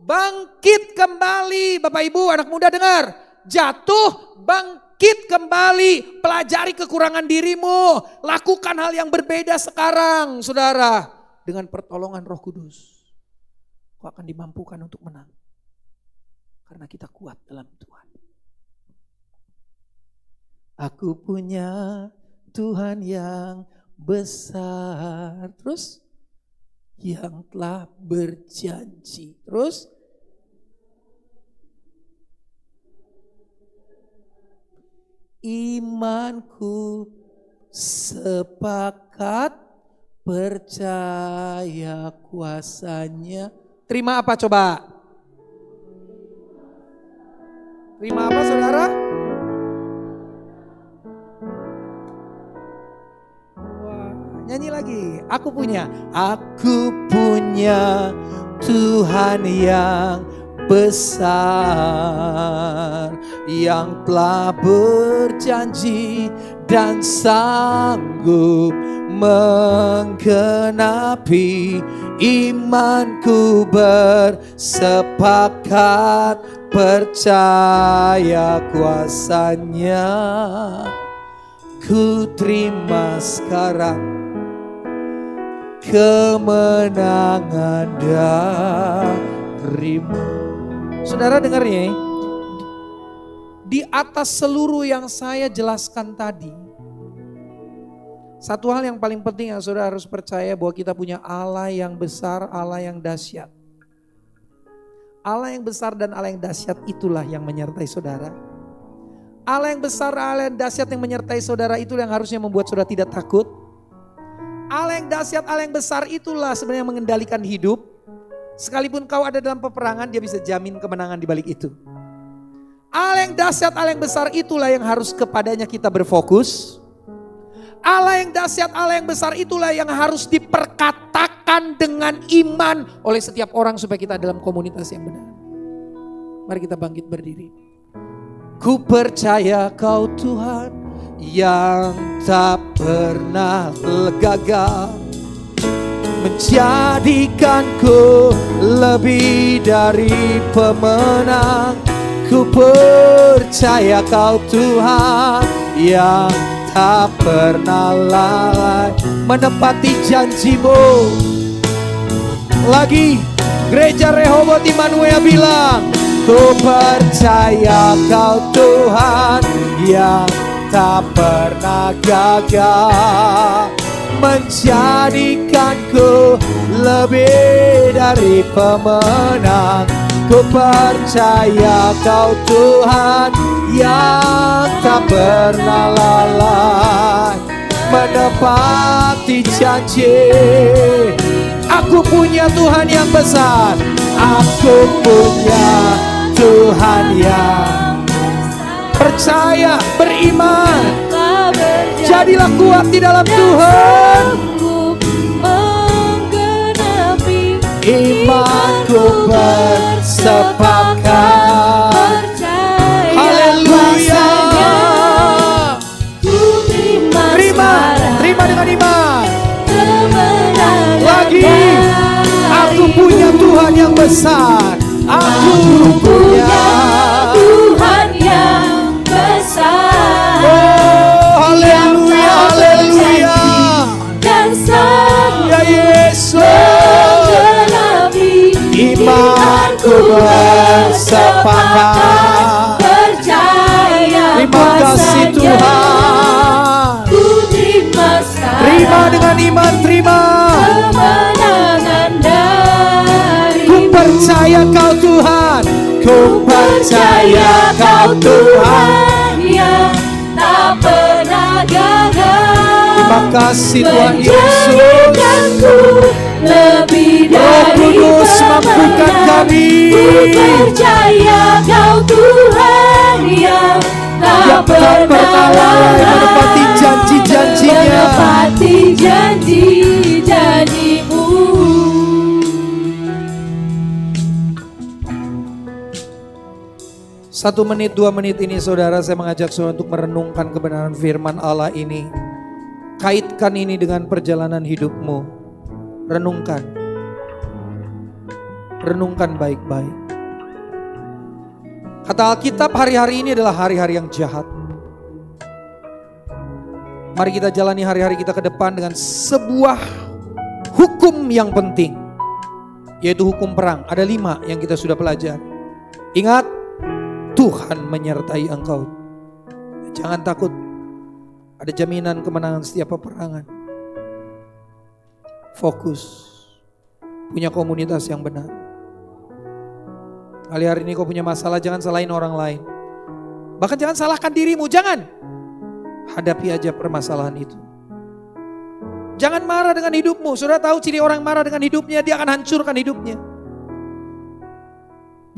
bangkit kembali. Bapak Ibu, anak muda dengar. Jatuh, bangkit kembali, pelajari kekurangan dirimu, lakukan hal yang berbeda sekarang saudara. Dengan pertolongan Roh Kudus, kau akan dimampukan untuk menang. Karena kita kuat dalam Tuhan. Aku punya Tuhan yang besar, terus yang telah berjanji, terus imanku sepakat percaya kuasanya. Terima apa coba? Terima apa saudara? Wah, nyanyi lagi. Aku punya Tuhan yang besar, yang telah berjanji dan sanggup menggenapi. Imanku bersepakat percaya kuasanya. Ku terima sekarang kemenangan darimu. Saudara dengar ya, di atas seluruh yang saya jelaskan tadi, satu hal yang paling penting yang saudara harus percaya, bahwa kita punya Allah yang besar, Allah yang dahsyat. Allah yang besar dan Allah yang dahsyat itulah yang menyertai saudara. Allah yang besar, Allah yang dahsyat yang menyertai saudara itulah yang harusnya membuat saudara tidak takut. Allah yang dahsyat, Allah yang besar itulah sebenarnya mengendalikan hidup. Sekalipun kau ada dalam peperangan, dia bisa jamin kemenangan di balik itu. Allah yang dahsyat, Allah yang besar itulah yang harus kepadanya kita berfokus. Allah yang dahsyat, Allah yang besar itulah yang harus diperkatakan dengan iman oleh setiap orang supaya kita dalam komunitas yang benar. Mari kita bangkit berdiri. Ku percaya kau Tuhan yang tak pernah gagal, menjadikanku lebih dari pemenang. Ku percaya kau Tuhan yang tak pernah lalai menepati janjimu. Lagi gereja Rehoboth Immanuel bilang, ku percaya kau Tuhan yang tak pernah gagal, menjadikanku lebih dari pemenang. Ku percaya kau Tuhan yang tak pernah lalai menepati janji. Aku punya Tuhan yang besar, aku punya Tuhan yang percaya, beriman. Jadilah kuat di dalam Tuhan. Imanku bersepakat. Haleluya. Terima dengan iman. Tuhan yang besar. Aku punya Tuhan yang besar. Oh, haleluya, haleluya. Dan sang Ya Yesus, menggenapi imanku bersepakat. percaya Terima kasih Tuhan. ku terima sekarang Terima dengan iman, terima. kemenangan Ku darimu. percaya Kau Tuhan. Ku percaya Kau Tuhan. yang tak pernah gagal. Terima kasih Tuhan Yesus. Menjadikanku lebih Roh dari Kudus mampukan kami. Ku percaya Kau Tuhan yang tak pernah lalai menepati lalai, janji-janjinya. menepati janji-janjimu. 1 menit, 2 menit ini saudara, saya mengajak saudara untuk merenungkan kebenaran firman Allah ini. Kaitkan ini dengan perjalanan hidupmu. Renungkan. Renungkan baik-baik. Kata Alkitab, hari-hari ini adalah hari-hari yang jahat. Mari kita jalani hari-hari kita ke depan dengan sebuah hukum yang penting, yaitu hukum perang. Ada 5 yang kita sudah pelajari. Ingat, Tuhan menyertai engkau. Jangan takut. Ada jaminan kemenangan setiap peperangan. Fokus. Punya komunitas yang benar. Hari ini kau punya masalah, jangan salahin orang lain. Bahkan jangan salahkan dirimu, jangan. Hadapi aja permasalahan itu. Jangan marah dengan hidupmu. Saudara tahu ciri orang marah dengan hidupnya, dia akan hancurkan hidupnya.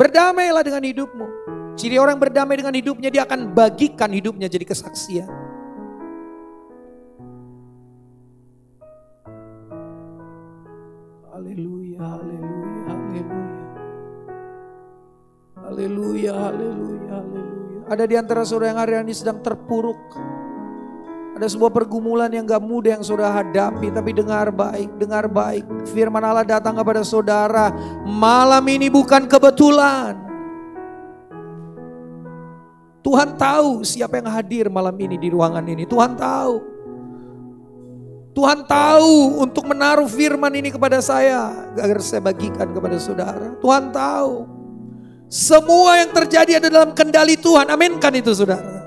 Berdamailah dengan hidupmu. Ciri orang berdamai dengan hidupnya, dia akan bagikan hidupnya jadi kesaksian. Haleluya, haleluya, haleluya. Haleluya, haleluya, haleluya. Ada di antara saudara yang hari ini sedang terpuruk. Ada sebuah pergumulan yang gak mudah yang saudara hadapi. Tapi dengar baik, dengar baik. Firman Allah datang kepada saudara. Malam ini bukan kebetulan. Tuhan tahu siapa yang hadir malam ini di ruangan ini. Tuhan tahu. Tuhan tahu untuk menaruh firman ini kepada saya agar saya bagikan kepada saudara. Tuhan tahu. Semua yang terjadi ada dalam kendali Tuhan. Aminkan itu saudara.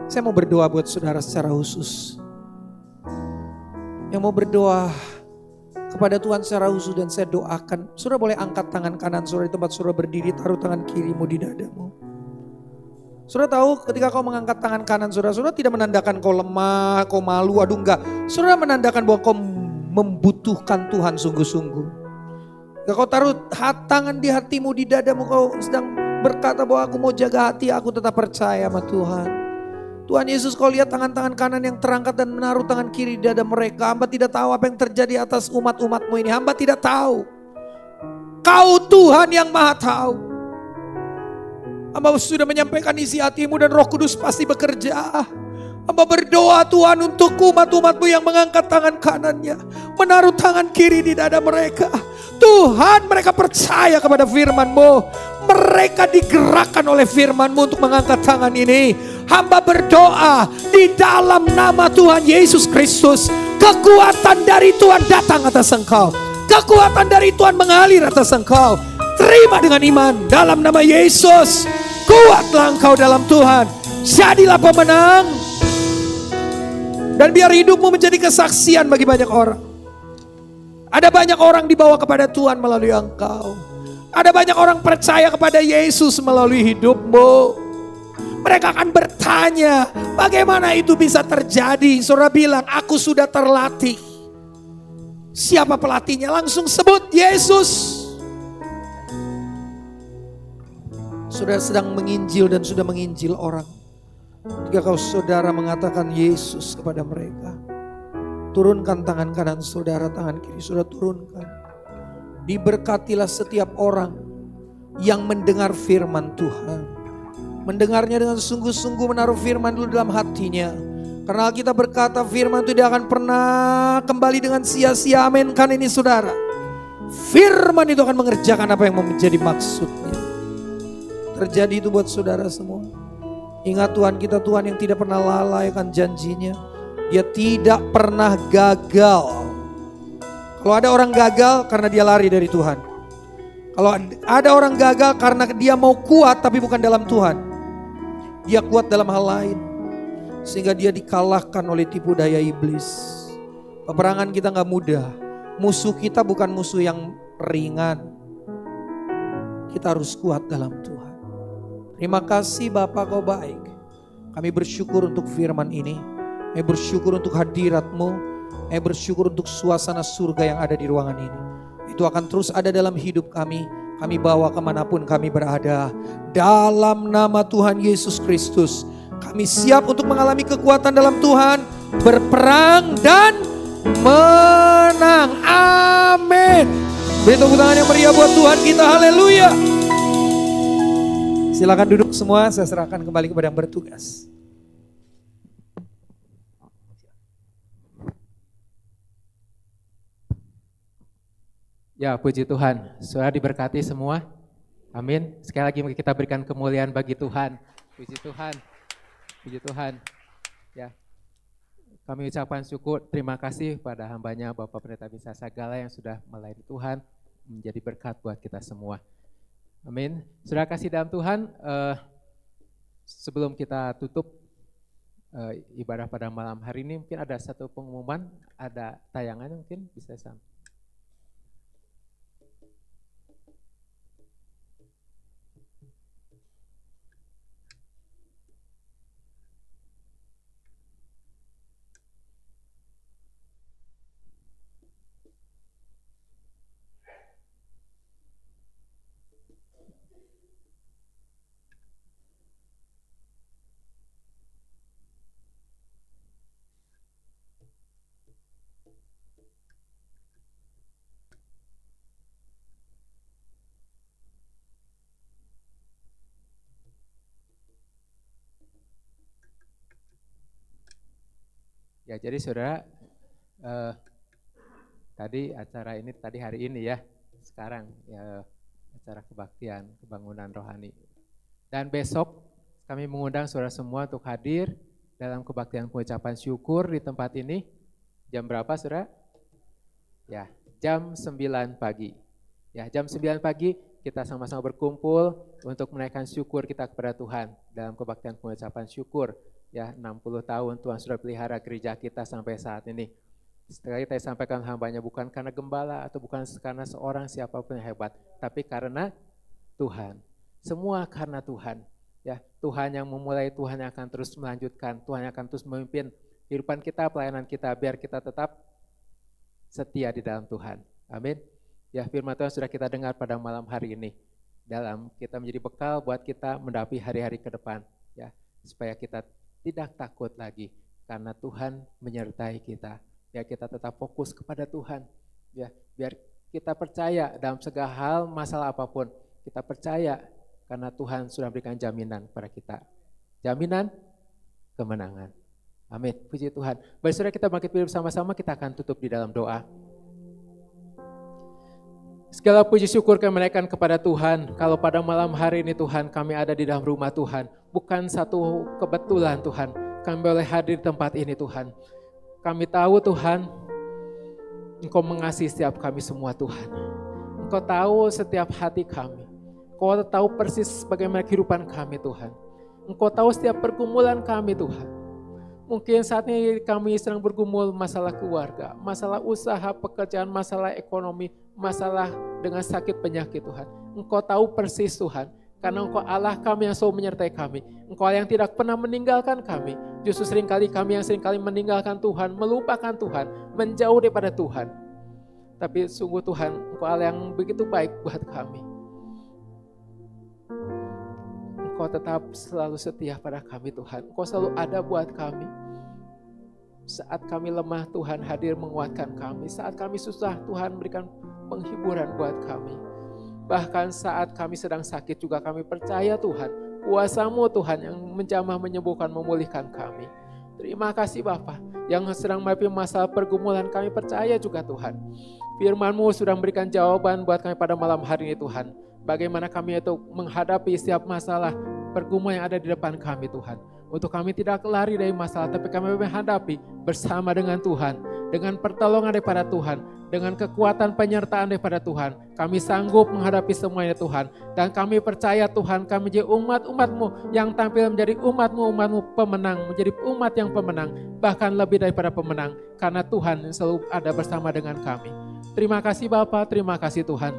Saya mau berdoa buat saudara secara khusus. Yang mau berdoa kepada Tuhan secara khusus dan saya doakan. Saudara boleh angkat tangan kanan saudara di tempat saudara berdiri, taruh tangan kirimu di dadamu. Saudara tahu ketika kau mengangkat tangan kanan saudara, saudara tidak menandakan kau lemah, kau malu, aduh enggak. Saudara menandakan bahwa kau membutuhkan Tuhan sungguh-sungguh. Ketika kau taruh tangan di hatimu, di dadamu, kau sedang berkata bahwa aku mau jaga hati, aku tetap percaya sama Tuhan. Tuhan Yesus, kau lihat tangan-tangan kanan yang terangkat dan menaruh tangan kiri di dada mereka. Hamba tidak tahu apa yang terjadi atas umat-umatmu ini. Hamba tidak tahu. Kau Tuhan yang maha tahu. Hamba sudah menyampaikan isi hatimu dan Roh Kudus pasti bekerja. Hamba berdoa Tuhan untuk umat-umatmu yang mengangkat tangan kanannya. Menaruh tangan kiri di dada mereka. Tuhan, mereka percaya kepada firman-Mu. Mereka digerakkan oleh firman-Mu untuk mengangkat tangan ini. Hamba berdoa di dalam nama Tuhan Yesus Kristus. Kekuatan dari Tuhan datang atas engkau. Kekuatan dari Tuhan mengalir atas engkau. Terima dengan iman dalam nama Yesus. Kuatlah engkau dalam Tuhan. Jadilah pemenang. Dan biar hidupmu menjadi kesaksian bagi banyak orang. Ada banyak orang dibawa kepada Tuhan melalui engkau. Ada banyak orang percaya kepada Yesus melalui hidupmu. Mereka akan bertanya, bagaimana itu bisa terjadi? Saudara bilang, aku sudah terlatih. Siapa pelatihnya? Langsung sebut Yesus. Saudara sedang menginjil dan sudah menginjil orang. Jika kau saudara mengatakan Yesus kepada mereka, turunkan tangan kanan saudara, tangan kiri saudara turunkan. Diberkatilah setiap orang yang mendengar firman Tuhan. Mendengarnya dengan sungguh-sungguh, menaruh firman dulu dalam hatinya. Karena Alkitab berkata firman itu tidak akan pernah kembali dengan sia-sia. Amin kan ini saudara. Firman itu akan mengerjakan apa yang menjadi maksudnya. Terjadi itu buat saudara semua. Ingat Tuhan kita, Tuhan yang tidak pernah lalai akan janjinya. Dia tidak pernah gagal. Kalau ada orang gagal karena dia lari dari Tuhan. Kalau ada orang gagal karena dia mau kuat tapi bukan dalam Tuhan. Dia kuat dalam hal lain. Sehingga dia dikalahkan oleh tipu daya iblis. Peperangan kita gak mudah. Musuh kita bukan musuh yang ringan. Kita harus kuat dalam Tuhan. Terima kasih Bapak, Kau baik. Kami bersyukur untuk firman ini. Kami bersyukur untuk hadirat-Mu. Kami bersyukur untuk suasana surga yang ada di ruangan ini. Itu akan terus ada dalam hidup kami. Kami bawa kemanapun kami berada. Dalam nama Tuhan Yesus Kristus. Kami siap untuk mengalami kekuatan dalam Tuhan. Berperang dan menang. Amin. Beri tepuk tangan yang meriah buat Tuhan kita. Haleluya. Silakan duduk semua, saya serahkan kembali kepada yang bertugas. Ya, puji Tuhan. Saudara diberkati semua. Amin. Sekali lagi kita berikan kemuliaan bagi Tuhan. Puji Tuhan. Puji Tuhan. Ya. Kami ucapkan syukur, terima kasih pada hambanya Bapak Pendeta Bisa Sagala yang sudah melayani Tuhan, menjadi berkat buat kita semua. Amin. Saudara kasih dalam Tuhan, sebelum kita tutup ibadah pada malam hari ini, mungkin ada satu pengumuman, ada tayangan mungkin bisa sampai. Ya, jadi saudara, tadi acara ini hari ini ya, sekarang ya acara kebaktian, kebangunan rohani. Dan besok kami mengundang saudara semua untuk hadir dalam kebaktian pengucapan syukur di tempat ini. Jam berapa saudara? Ya, jam 9 pagi. Ya, jam 9 pagi kita sama-sama berkumpul untuk menaikkan syukur kita kepada Tuhan dalam kebaktian pengucapan syukur. Ya, 60 tahun Tuhan sudah pelihara gereja kita sampai saat ini. Sekali lagi saya sampaikan hambanya bukan karena gembala atau bukan karena seorang siapapun yang hebat, tapi karena Tuhan. Semua karena Tuhan. Ya, Tuhan yang memulai, Tuhan yang akan terus melanjutkan, Tuhan yang akan terus memimpin kehidupan kita, pelayanan kita, biar kita tetap setia di dalam Tuhan. Amin. Ya, firman Tuhan sudah kita dengar pada malam hari ini. Dalam kita menjadi bekal buat kita mendapi hari-hari ke depan. Ya, supaya kita tidak takut lagi karena Tuhan menyertai kita. Biar kita tetap fokus kepada Tuhan. Ya, biar kita percaya dalam segala hal, masalah apapun, kita percaya karena Tuhan sudah berikan jaminan kepada kita. Jaminan kemenangan. Amin. Puji Tuhan. Baik saudara, kita bangkit berdiri bersama-sama, kita akan tutup di dalam doa. Segala puji syukur kami menaikkan kepada Tuhan. Kalau pada malam hari ini Tuhan kami ada di dalam rumah Tuhan. Bukan satu kebetulan Tuhan. Kami boleh hadir di tempat ini Tuhan. Kami tahu Tuhan, Engkau mengasihi setiap kami semua Tuhan. Engkau tahu setiap hati kami. Engkau tahu persis bagaimana kehidupan kami Tuhan. Engkau tahu setiap pergumulan kami Tuhan. Mungkin saat ini kami sedang bergumul masalah keluarga, masalah usaha, pekerjaan, masalah ekonomi, masalah dengan sakit penyakit Tuhan. Engkau tahu persis Tuhan, karena Engkau Allah kami yang selalu menyertai kami. Engkau yang tidak pernah meninggalkan kami. Justru seringkali kami yang seringkali meninggalkan Tuhan, melupakan Tuhan, menjauh daripada Tuhan. Tapi sungguh Tuhan, Engkau Allah yang begitu baik buat kami. Engkau tetap selalu setia pada kami Tuhan. Engkau selalu ada buat kami. Saat kami lemah Tuhan hadir menguatkan kami. Saat kami susah Tuhan berikan penghiburan buat kami. Bahkan saat kami sedang sakit juga kami percaya Tuhan. Kuasa-Mu Tuhan yang menjamah, menyembuhkan, memulihkan kami. Terima kasih Bapa yang sedang menghadapi masalah pergumulan, kami percaya juga Tuhan. Firman-Mu sudah memberikan jawaban buat kami pada malam hari ini Tuhan. Bagaimana kami itu menghadapi setiap masalah pergumulan yang ada di depan kami Tuhan. Untuk kami tidak lari dari masalah, tapi kami menghadapi bersama dengan Tuhan. Dengan pertolongan daripada Tuhan, dengan kekuatan penyertaan daripada Tuhan, kami sanggup menghadapi semuanya Tuhan. Dan kami percaya Tuhan, kami menjadi umat-umat-Mu yang tampil menjadi umat-Mu pemenang, menjadi umat yang pemenang, bahkan lebih daripada pemenang, karena Tuhan selalu ada bersama dengan kami. Terima kasih Bapa, terima kasih Tuhan.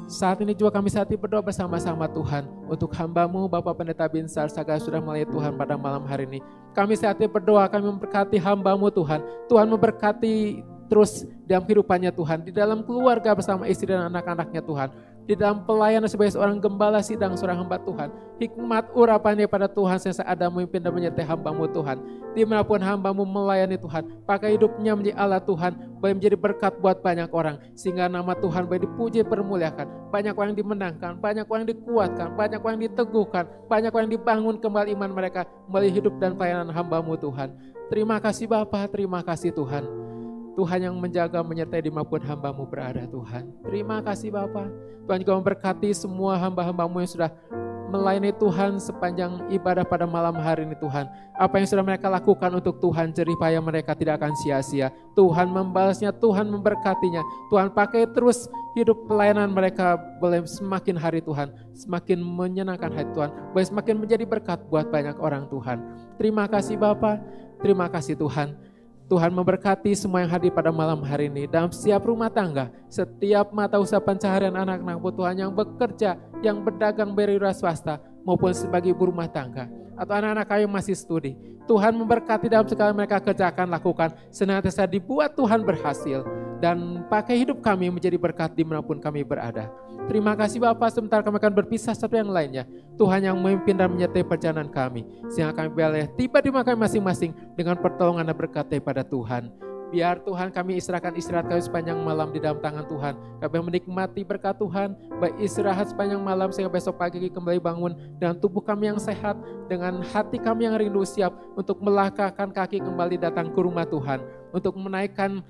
Saat ini juga kami berdoa bersama-sama Tuhan untuk hamba-Mu Bapak Pendeta Binsar Saga sudah melayani Tuhan pada malam hari ini. Kami saat ini berdoa, kami memberkati hamba-Mu Tuhan. Tuhan memberkati terus dalam kehidupannya Tuhan, di dalam keluarga bersama istri dan anak-anaknya Tuhan, di dalam pelayanan sebagai seorang gembala sidang seorang hamba Tuhan. Hikmat urapannya pada Tuhan sesa ada memimpin dan menyertai hamba-Mu Tuhan. Dimanapun hamba-Mu melayani Tuhan, pakai hidupnya menjadi Allah Tuhan, boleh menjadi berkat buat banyak orang, sehingga nama Tuhan boleh dipuji permuliakan. Banyak orang dimenangkan, banyak orang dikuatkan, banyak orang diteguhkan, banyak orang dibangun kembali iman mereka melalui hidup dan pelayanan hamba-Mu Tuhan. Terima kasih Bapa, terima kasih Tuhan. Tuhan yang menjaga, menyertai dimanapun hamba-Mu berada Tuhan. Terima kasih Bapa. Tuhan juga memberkati semua hamba-hamba-Mu yang sudah melayani Tuhan sepanjang ibadah pada malam hari ini Tuhan. Apa yang sudah mereka lakukan untuk Tuhan, jerih payah mereka tidak akan sia-sia. Tuhan membalasnya, Tuhan memberkatinya. Tuhan pakai terus hidup pelayanan mereka boleh semakin hari Tuhan, semakin menyenangkan hati Tuhan, boleh semakin menjadi berkat buat banyak orang Tuhan. Terima kasih Bapa, terima kasih Tuhan. Tuhan memberkati semua yang hadir pada malam hari ini. Dalam setiap rumah tangga, setiap mata usaha pencaharian anak-anak Tuhan yang bekerja, yang berdagang berwira swasta, maupun sebagai ibu rumah tangga, atau anak-anak kami masih studi. Tuhan memberkati dalam segala mereka kerjakan, lakukan, senantiasa dibuat Tuhan berhasil. Dan pakai hidup kami menjadi berkat dimanapun kami berada. Terima kasih Bapak, sebentar kami akan berpisah satu yang lainnya. Tuhan yang memimpin dan menyertai perjalanan kami, sehingga kami boleh tiba di rumah kami masing-masing dengan pertolongan dan berkat daripada Tuhan. Biar Tuhan kami istirahat kami sepanjang malam di dalam tangan Tuhan. Kami menikmati berkat Tuhan, baik istirahat sepanjang malam sehingga besok pagi kembali bangun dengan tubuh kami yang sehat, dengan hati kami yang rindu siap untuk melangkahkan kaki kembali datang ke rumah Tuhan, untuk menaikkan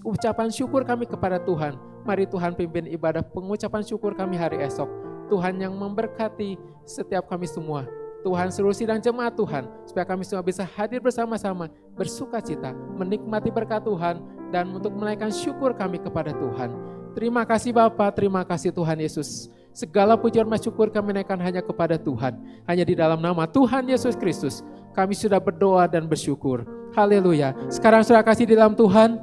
ucapan syukur kami kepada Tuhan. Mari Tuhan pimpin ibadah pengucapan syukur kami hari esok. Tuhan yang memberkati setiap kami semua. Tuhan seluruh sidang jemaat Tuhan, supaya kami semua bisa hadir bersama-sama, bersuka cita, menikmati berkat Tuhan, dan untuk menaikkan syukur kami kepada Tuhan. Terima kasih Bapa, terima kasih Tuhan Yesus. Segala pujian dan syukur kami naikkan hanya kepada Tuhan. Hanya di dalam nama Tuhan Yesus Kristus, kami sudah berdoa dan bersyukur. Haleluya. Sekarang sudah kasih di dalam Tuhan,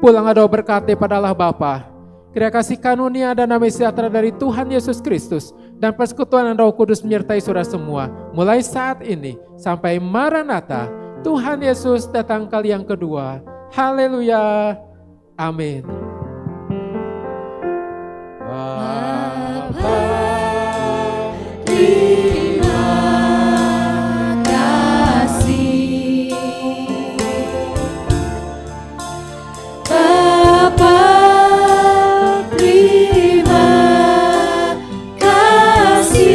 pulang doa berkat daripada Allah Bapa, kiranya kasih karunia dan damai sejahtera dari Tuhan Yesus Kristus dan persekutuan Roh Kudus menyertai saudara semua mulai saat ini sampai Maranatha. Tuhan Yesus datang kali yang kedua. Haleluya. Amin. Bapa, terima kasih. Bapa, terima kasih.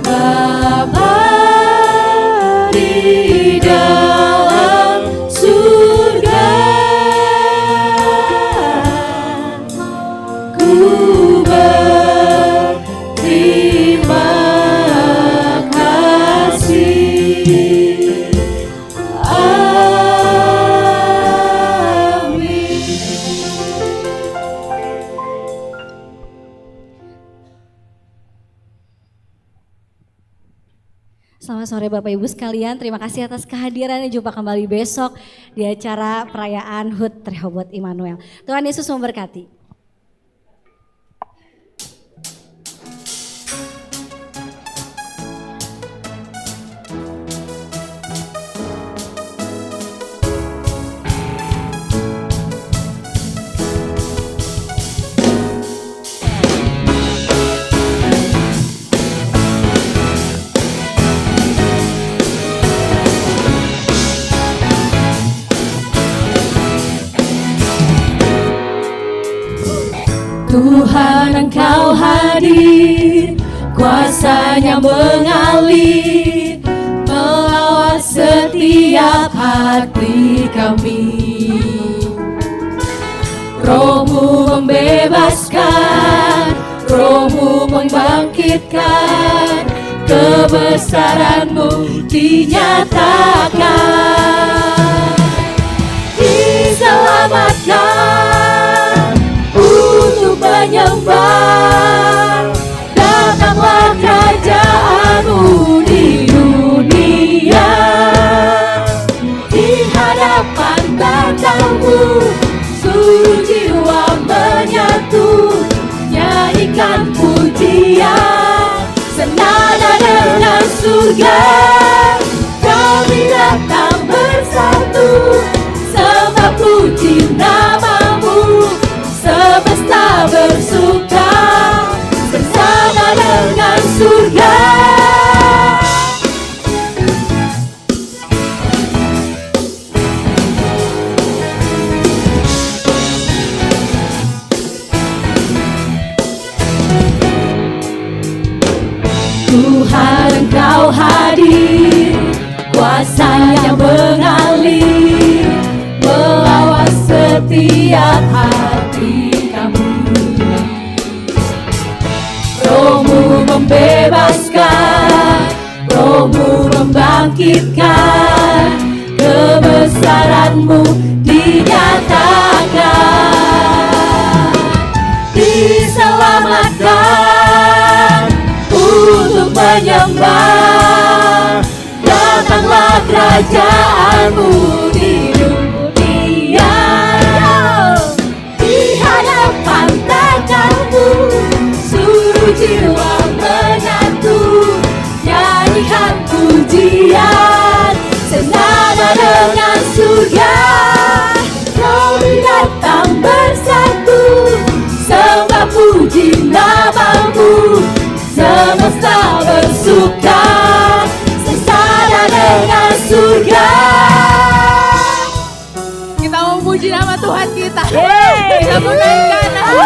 Bapa di dalam surga, ku berterima kasih. Amin. Selamat sore Bapak Ibu sekalian, terima kasih atas kehadirannya. Jumpa kembali besok di acara perayaan HUT Rehoboth Immanuel. Tuhan Yesus memberkati. Tuhan Engkau hadir, kuasanya mengalir melawat setiap hati kami. Roh-Mu membebaskan, Roh-Mu membangkitkan, kebesaran-Mu dinyatakan. Diselamatkan untuk menyembah, datanglah kerajaan-Mu di dunia. Di hadapan tatamu seluruh jiwa menyatu, nyanyikan pujian senada dengan surga. Kami datang bersatu, sembah puji nama-Mu, semesta bersuka bersama dengan surga. Tuhan, Engkau hadir, kuasanya mengalir melawat setiap hati kami. Roh-Mu membebaskan, Roh-Mu membangkitkan, kebesaran-Mu dinyatakan. Diselamatkan untuk menyembah, datanglah kerajaan-Mu di dunia. Di hadapan tatamu seluruh jiwa menyatu, nyanyikan pujian senada dengan surga. Kami datang bersatu, sembah puji nama-Mu, semesta bersuka sengsara dengan surga. Kita mau puji nama Tuhan kita. Yeay. Kita menaikkan nama.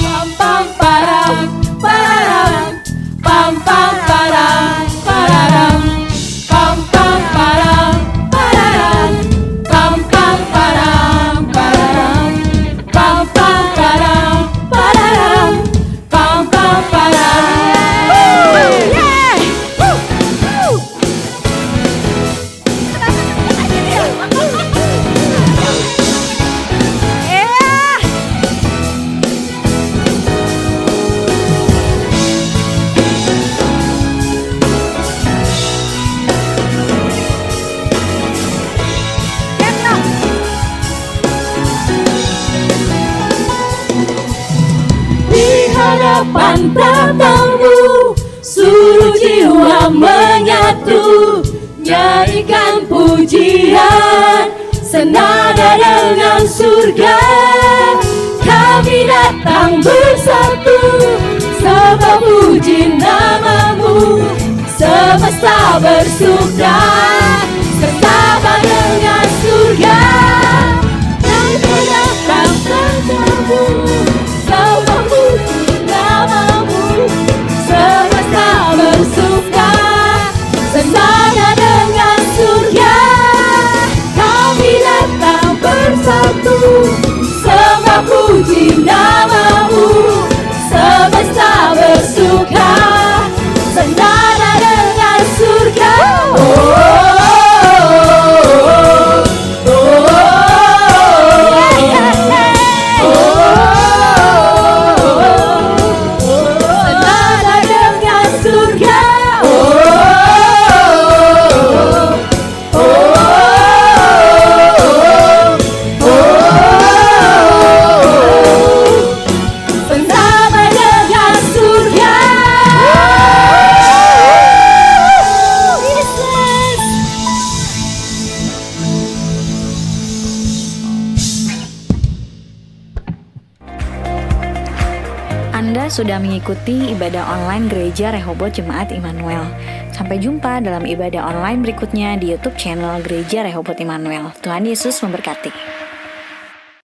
Pam pam param param, pam pam param param, pam pam param param, pam pam param param, pam pam param param, pam pam param. Yeah. Di hadapan tatamu seluruh jiwa menyatu, nyanyikan pujian senada dengan surga. Kami datang bersatu, sembah puji nama-Mu, semesta bersuka bersama dengan surga. Kami datang bersatu, sembah puji nama-Mu, semesta bersuka senada dengan surga. Kami datang bersatu, sembah puji nama-Mu, semesta bersuka senada dengan surga. Senada dengan surga. Bersama dengan surga. Anda sudah mengikuti ibadah online Gereja Rehobot Jemaat Immanuel. Sampai jumpa dalam ibadah online berikutnya di YouTube channel Gereja Rehobot Immanuel. Tuhan Yesus memberkati.